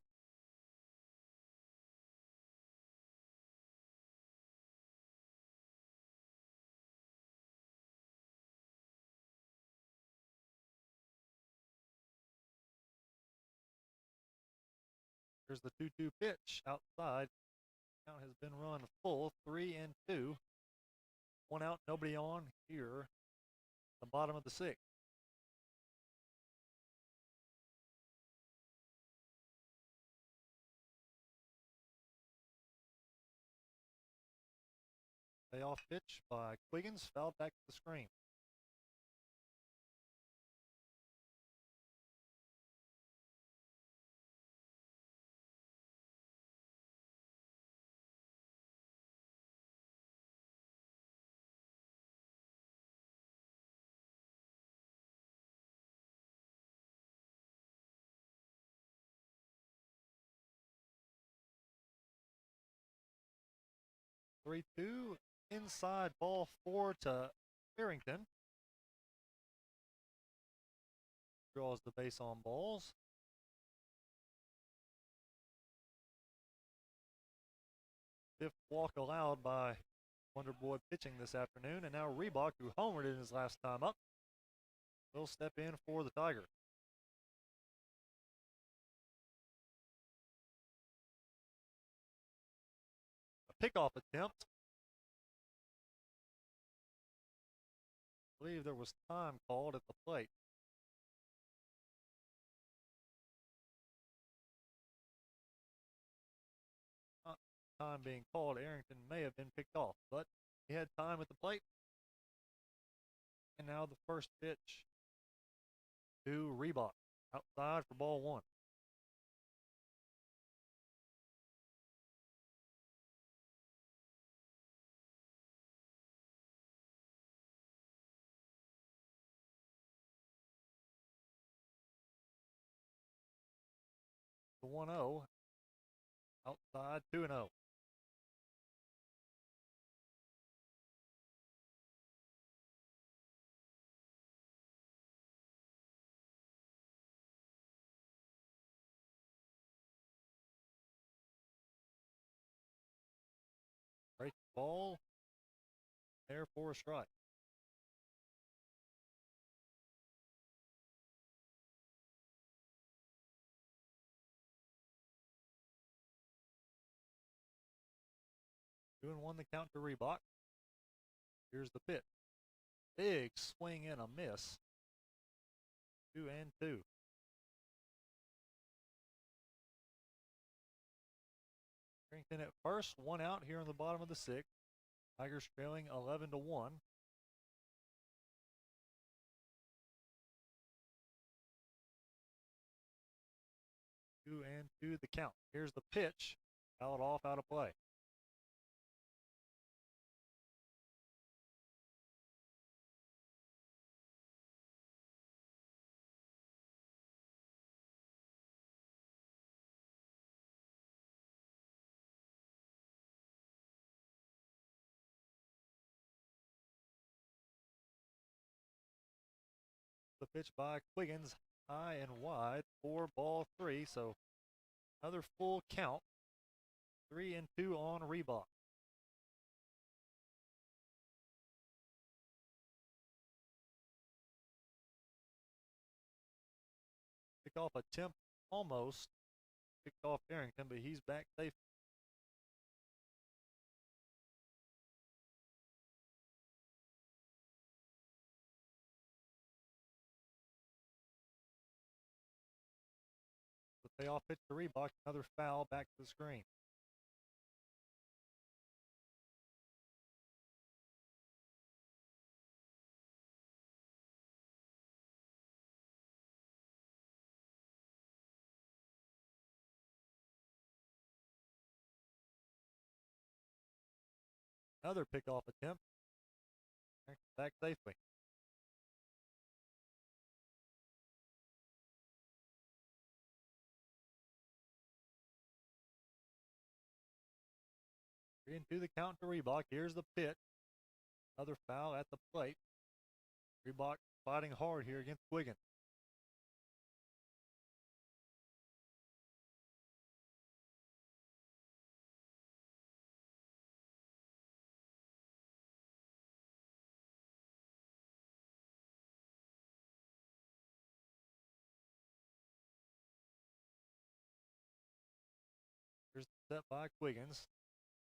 Here's the 2-2 pitch outside. Count has been run full, 3-2. One out, nobody on here. The bottom of the sixth. Payoff pitch by Quiggins, fouled back to the screen. Three-two inside, ball four to Harrington. Draws the base on balls. Fifth walk allowed by Wonder Boy pitching this afternoon, and now Reebok, who homered in his last time up, will step in for the Tiger. A pickoff attempt. I believe there was time called at the plate. Not time being called. Arrington may have been picked off, but he had time at the plate. And now the first pitch to Reebok, outside for ball one. The 1-0, outside 2-0. Break ball, there for a strike. Two and one the count to Reebok. Here's the pitch. Big swing and a miss. 2-2. Harrington at first, one out here in the bottom of the sixth. Tigers trailing 11-1. Two and two the count. Here's the pitch. Fouled off, out of play. The pitch by Quiggins, high and wide for ball three. So another full count. 3-2 on Reebok. pickoff attempt almost picked off Arrington, but he's back safe. The payoff pitch to Reebok, another foul back to the screen. Another pickoff attempt. Back safely. Into the count to Reebok. Here's the pitch. Another foul at the plate. Reebok fighting hard here against Wiggins. Here's the set by Quiggins.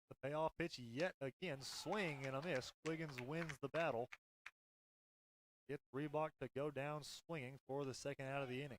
The payoff pitch yet again, swing and a miss. Quiggins wins the battle. Gets Reebok to go down swinging for the second out of the inning.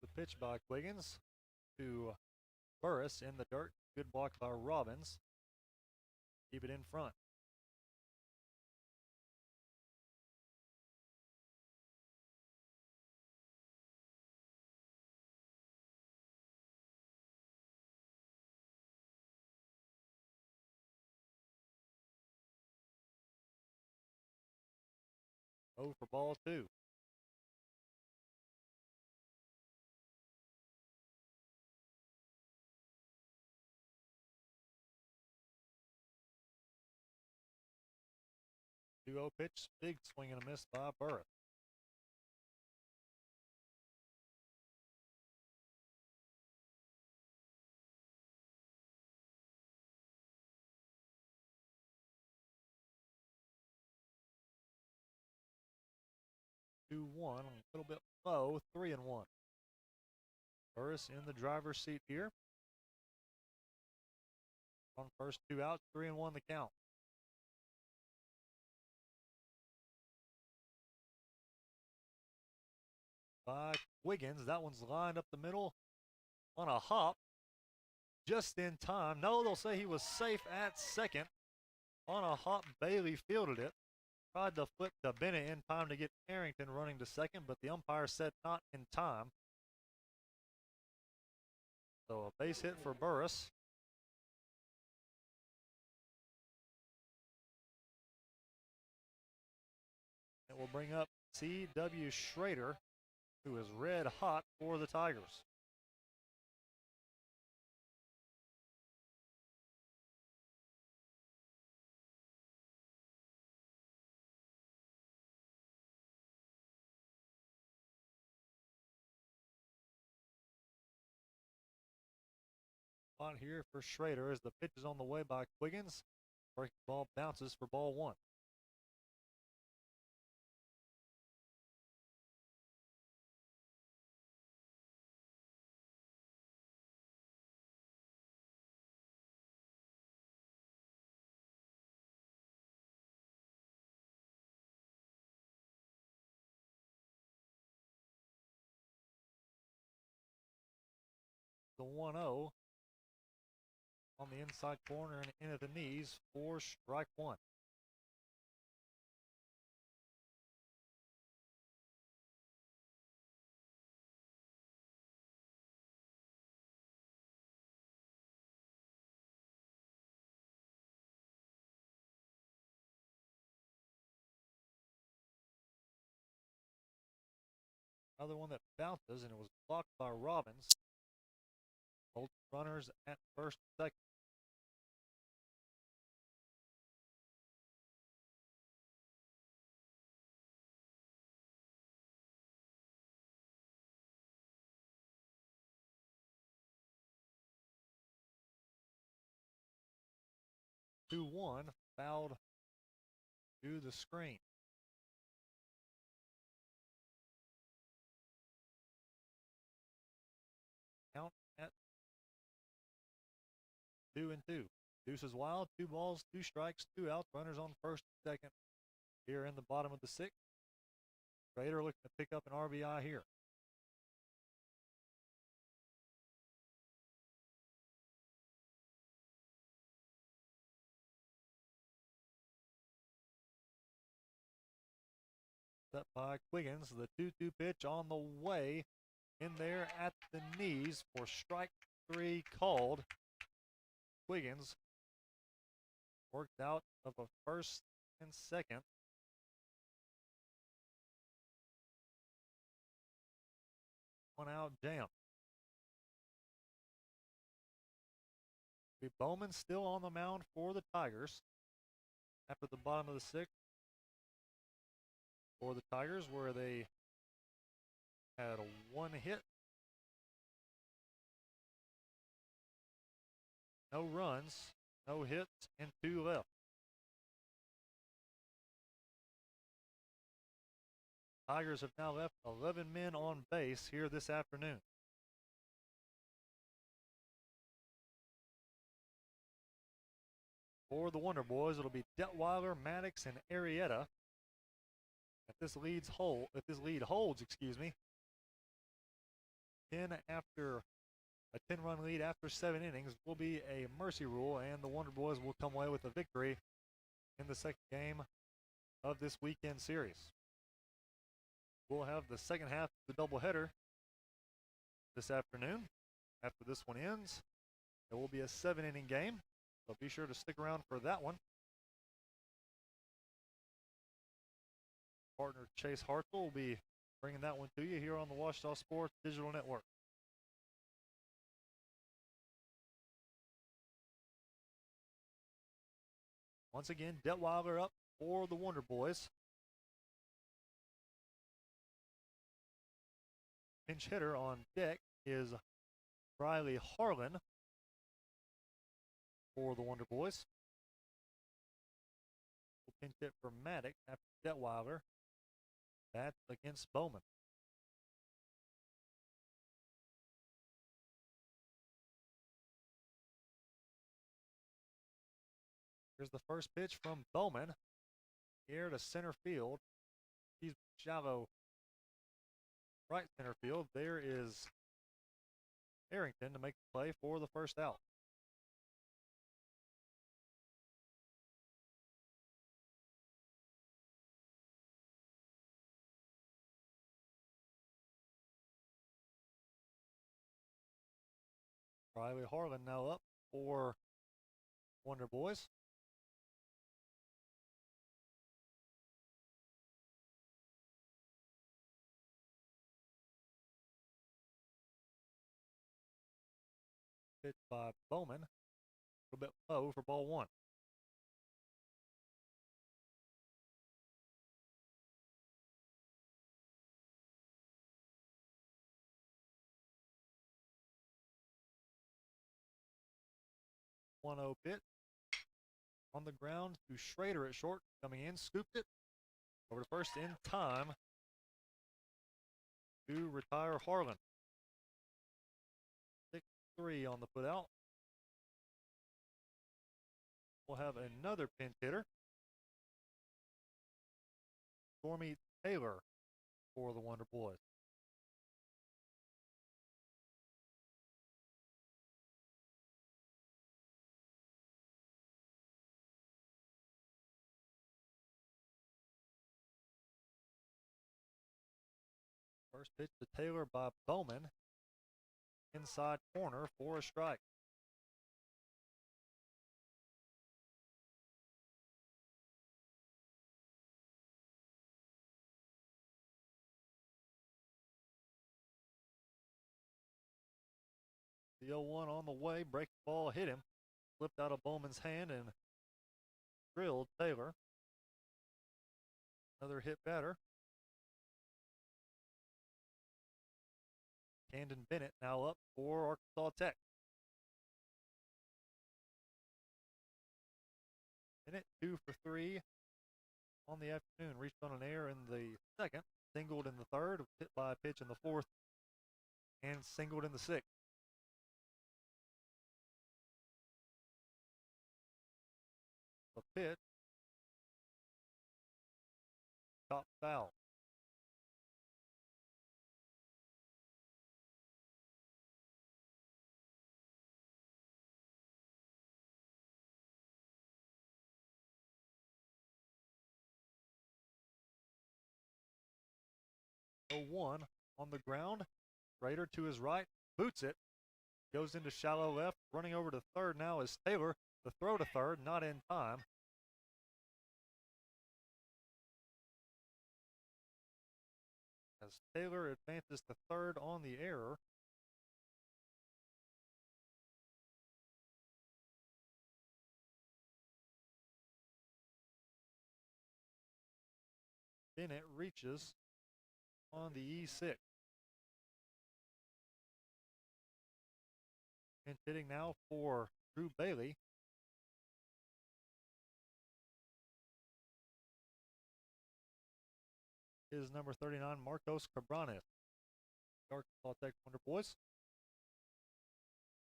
The pitch by Quiggins to Burris in the dirt. Good block by Robbins. Keep it in front. Oh for ball two. Two-0 pitch, big swing and a miss by Burris. Two one, a little bit low, 3-1. Burris in the driver's seat here. On first two outs, 3-1 the count. By Wiggins. That one's lined up the middle on a hop. Just in time. No, they'll say he was safe at second. On a hop, Bailey fielded it. Tried to flip to Bennett in time to get Arrington running to second, but the umpire said not in time. So a base hit for Burris. It will bring up C.W. Schrader, who is red hot for the Tigers. On here for Schrader as the pitch is on the way by Quiggins. Breaking ball bounces for ball one. The 1-0 on the inside corner and in at the knees for strike one. Another one that bounces, and it was blocked by Robbins. Both runners at first and second. 2-1, fouled to the screen. Count at 2-2. Deuces wild, 2 balls, 2 strikes, 2 outs. Runners on first and second here in the bottom of the 6th. Schrader looking to pick up an RBI here. Set by Quiggins. The 2-2 pitch on the way. In there at the knees for strike 3 called. Quiggins worked out of a first and second. One out jam. Bowman still on the mound for the Tigers after the bottom of the 6th. For the Tigers, where they had 1 hit, no runs, no hits, and 2 left. Tigers have now left 11 men on base here this afternoon. For the Wonder Boys, it'll be Detweiler, Maddox, and Arrieta. If this lead holds, 10-run lead after 7 innings will be a mercy rule, and the Wonder Boys will come away with a victory in the second game of this weekend series. We'll have the second half of the doubleheader this afternoon. After this one ends, it will be a 7-inning game, so be sure to stick around for that one. Partner Chase Hartzell will be bringing that one to you here on the Ouachita Sports Digital Network. Once again, Detweiler up for the Wonder Boys. Pinch hitter on deck is Riley Harlan for the Wonder Boys. We'll pinch hit for Maddox after Detweiler. That's against Bowman. Here's the first pitch from Bowman. Here to center field. He's shallow right center field. There is Harrington to make the play for the first out. Riley Harlan now up for Wonder Boys. Pitch by Bowman. A little bit low for ball 1. One 1-0 pitch on the ground to Schrader at short. Coming in, scooped it over to first in time to retire Harlan. 6-3 on the putout. We'll have another pinch hitter, Stormy Taylor, for the Wonder Boys. First pitch to Taylor by Bowman. Inside corner for a strike. The 0-1 on the way. Breaking ball hit him. Flipped out of Bowman's hand and drilled Taylor. Another hit batter. Camden Bennett now up for Arkansas Tech. Bennett 2 for 3 on the afternoon. Reached on an air in the second, singled in the third, hit by a pitch in the fourth, and singled in the sixth. The pitch, top foul. One on the ground. Rader to his right, boots it, goes into shallow left. Running over to third now is Taylor. The throw to third, not in time. As Taylor advances to third on the error. Bennett reaches on the E6. And hitting now for Drew Bailey. Is number 39, Marcos Cabranes. Arkansas Tech Wonder Boys.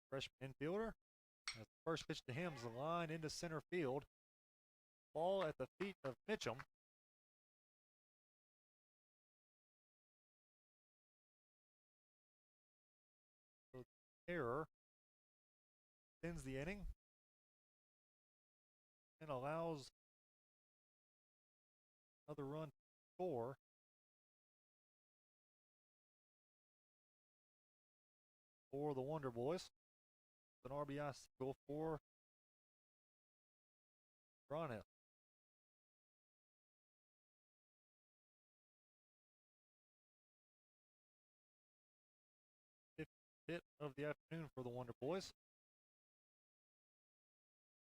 Freshman infielder. As the first pitch to him is the line into center field. Ball at the feet of Mitchum. So error ends the inning and allows another run to score. For the Wonder Boys. An RBI single for Branes. Fifth hit of the afternoon for the Wonder Boys.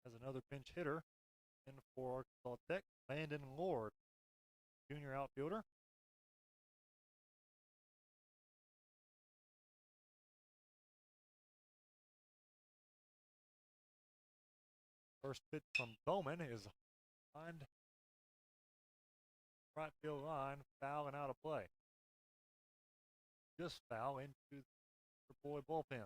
As another pinch hitter in for Arkansas Tech, Landon Lord, junior outfielder. First pitch from Bowman is behind right field line, foul and out of play. Just foul into the boy bullpen.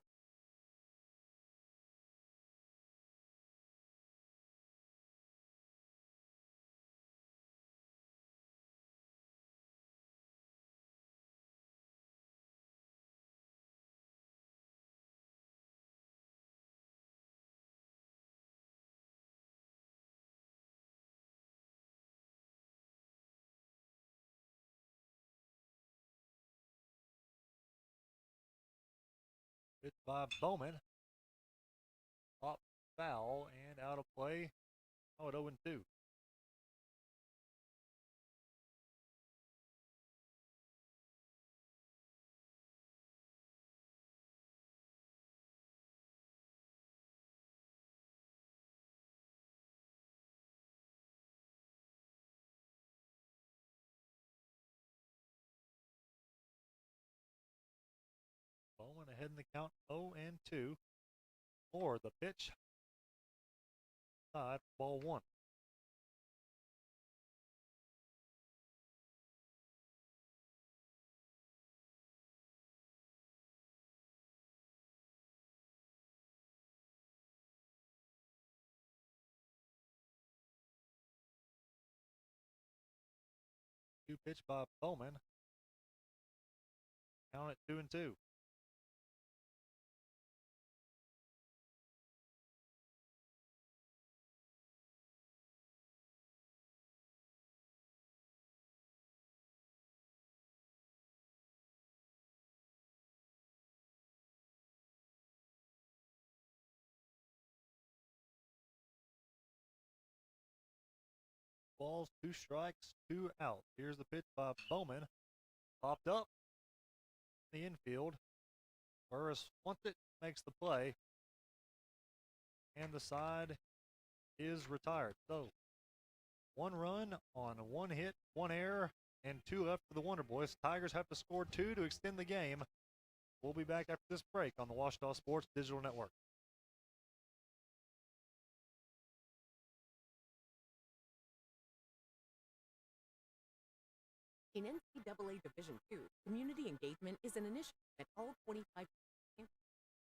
Hit by Bowman. Pop foul and out of play. Oh, at 0-2. Bowman ahead in the count, 0-2. Or the pitch. Side, ball one. Two pitch by Bowman. Count at 2-2. Balls, 2 strikes, 2 out. Here's the pitch by Bowman. Popped up in the infield. Burris wants it, makes the play. And the side is retired. So 1 run on 1 hit, 1 error, and 2 left for the Wonder Boys. Tigers have to score 2 to extend the game. We'll be back after this break on the Ouachita Sports Digital Network. In NCAA Division II, community engagement is an initiative at all 25 campuses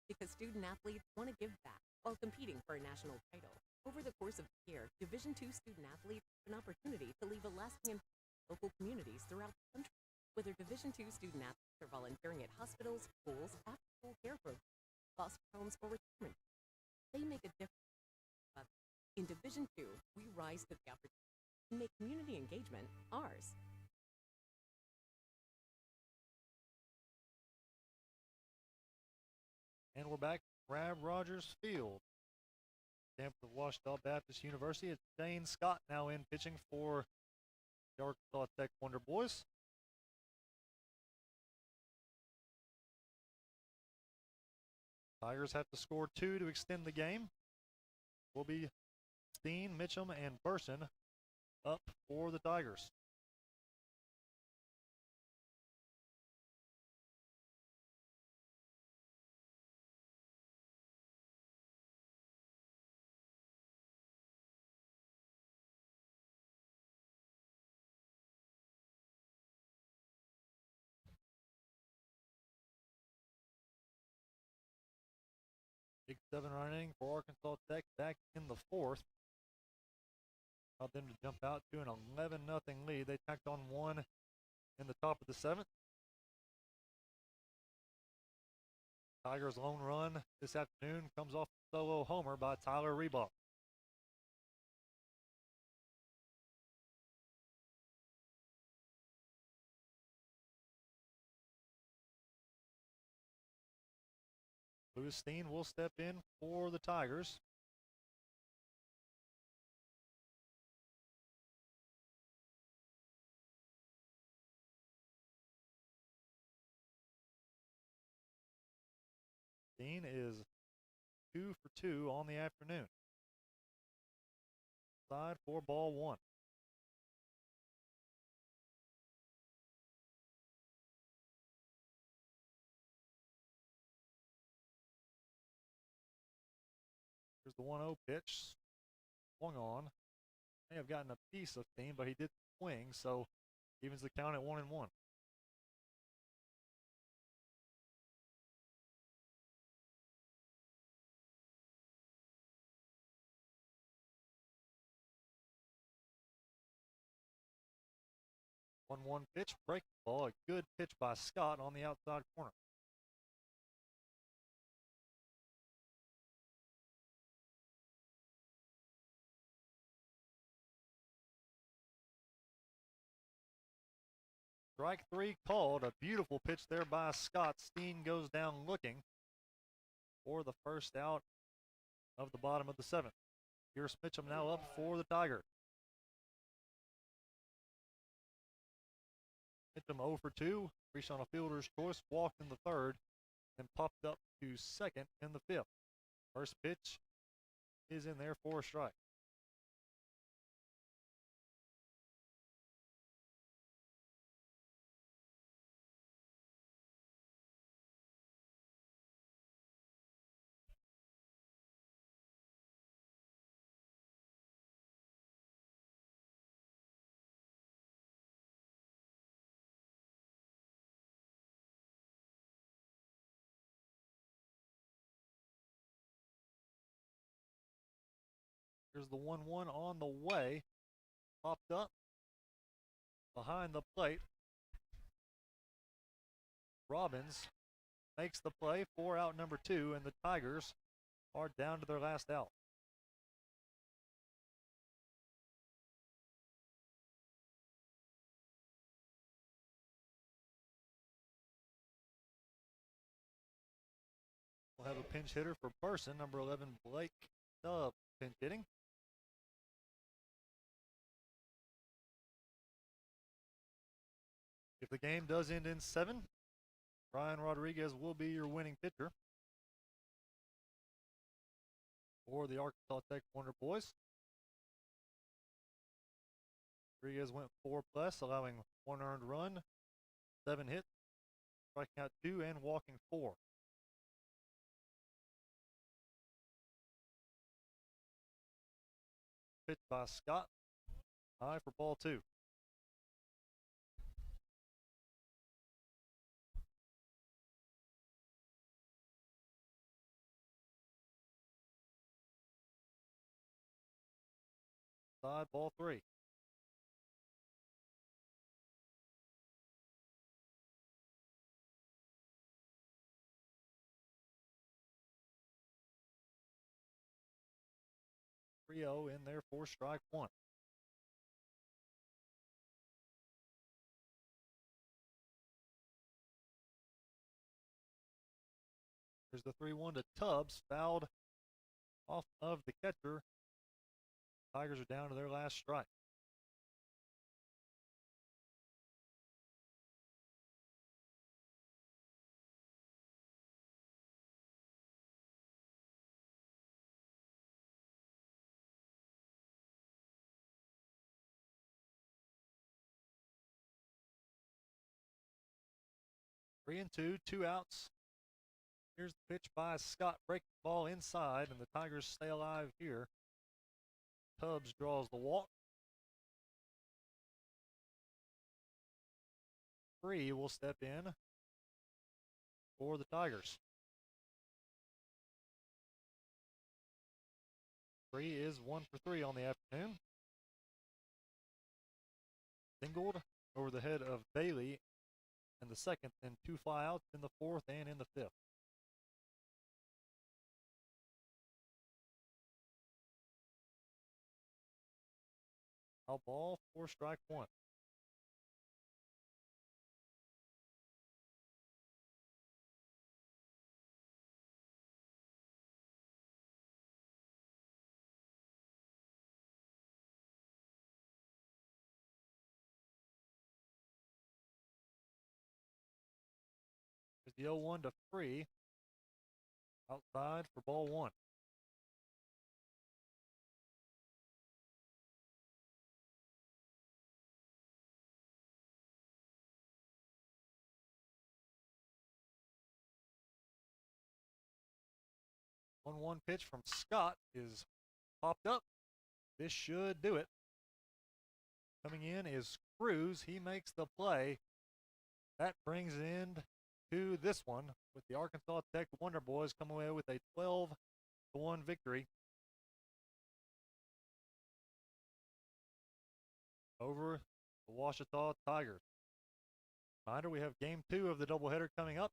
because student athletes want to give back while competing for a national title. Over the course of the year, Division II student athletes have an opportunity to leave a lasting impact on local communities throughout the country. Whether Division II student athletes are volunteering at hospitals, schools, after-school care programs, foster homes, or retirement, they make a difference. In Division II, we rise to the opportunity and make community engagement ours. And we're back at Rab Rogers Field. Campus of Ouachita Baptist University. It's Shane Scott now in pitching for the Arkansas Tech Wonder Boys. Tigers have to score 2 to extend the game. Will be Steen, Mitchum, and Burson up for the Tigers. Big 7-run inning for Arkansas Tech back in the 4th. Allowed them to jump out to an 11-0 lead. They tacked on 1 in the top of the 7th. Tigers' lone run this afternoon comes off a solo homer by Tyler Reebok. Lewis Steen will step in for the Tigers. Steen is 2 for 2 on the afternoon. Side for ball 1. Here's the 1-0 pitch. Swung on. May have gotten a piece of Steen, but he did swing, so evens the count at 1-1. One pitch, breaking ball, a good pitch by Scott on the outside corner. Strike 3 called. A beautiful pitch there by Scott. Steen goes down looking for the first out of the bottom of the 7th. Here's Mitchum now up for the Tigers. Mitchum 0 for 2. Reached on a fielder's choice, walked in the 3rd, and popped up to 2nd in the 5th. First pitch is in there for a strike. Here's the 1-1 on the way. Popped up behind the plate. Robbins makes the play for out number 2, and the Tigers are down to their last out. We'll have a pinch hitter for Burson, number 11, Blake Dove, pinch hitting. If the game does end in 7, Ryan Rodriguez will be your winning pitcher for the Arkansas Tech Wonder Boys. Rodriguez went 4+, allowing 1 earned run, 7 hits, striking out 2 and walking 4. Pitch by Scott, high for ball 2. outside, ball 3. Trio in there for strike 1. There's the 3-1 to Tubbs, fouled off of the catcher. Tigers are down to their last strike. Three and two, 2 outs. Here's the pitch by Scott, breaking the ball inside, and the Tigers stay alive here. Tubbs draws the walk. Free will step in for the Tigers. Free is 1 for 3 on the afternoon. Singled over the head of Bailey in the second, and 2 flyouts in the fourth and in the fifth. Foul ball for strike 1. There's the 0-1 to Free. Outside for ball 1. One pitch from Scott is popped up. This should do it. Coming in is Cruz. He makes the play. That brings an end to this one, with the Arkansas Tech Wonder Boys coming away with a 12-1 victory over the Ouachita Tigers. Reminder, we have game 2 of the doubleheader coming up.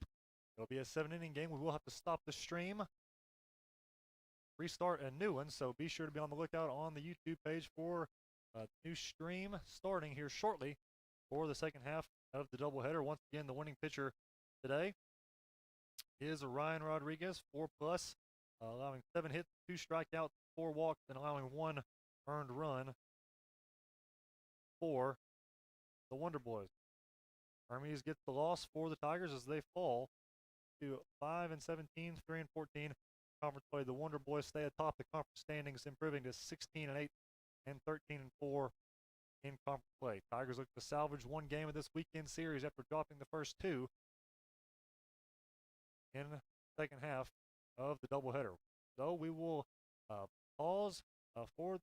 It'll be a 7-inning game. We will have to stop the stream, restart a new one, so be sure to be on the lookout on the YouTube page for a new stream starting here shortly for the second half of the doubleheader. Once again, the winning pitcher today is Ryan Rodriguez, 4+, allowing 7 hits, 2 strikeouts, 4 walks, and allowing 1 earned run for the Wonder Boys. Hermes gets the loss for the Tigers as they fall to 5-17, 3-14 conference play. The Wonder Boys stay atop the conference standings, improving to 16-8 and 13-4 in conference play. Tigers look to salvage 1 game of this weekend series after dropping the first 2 in the second half of the doubleheader. So we will pause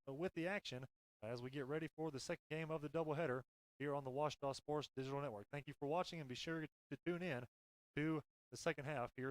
with the action as we get ready for the second game of the doubleheader here on the Ouachita Sports Digital Network. Thank you for watching, and be sure to tune in to the second half here.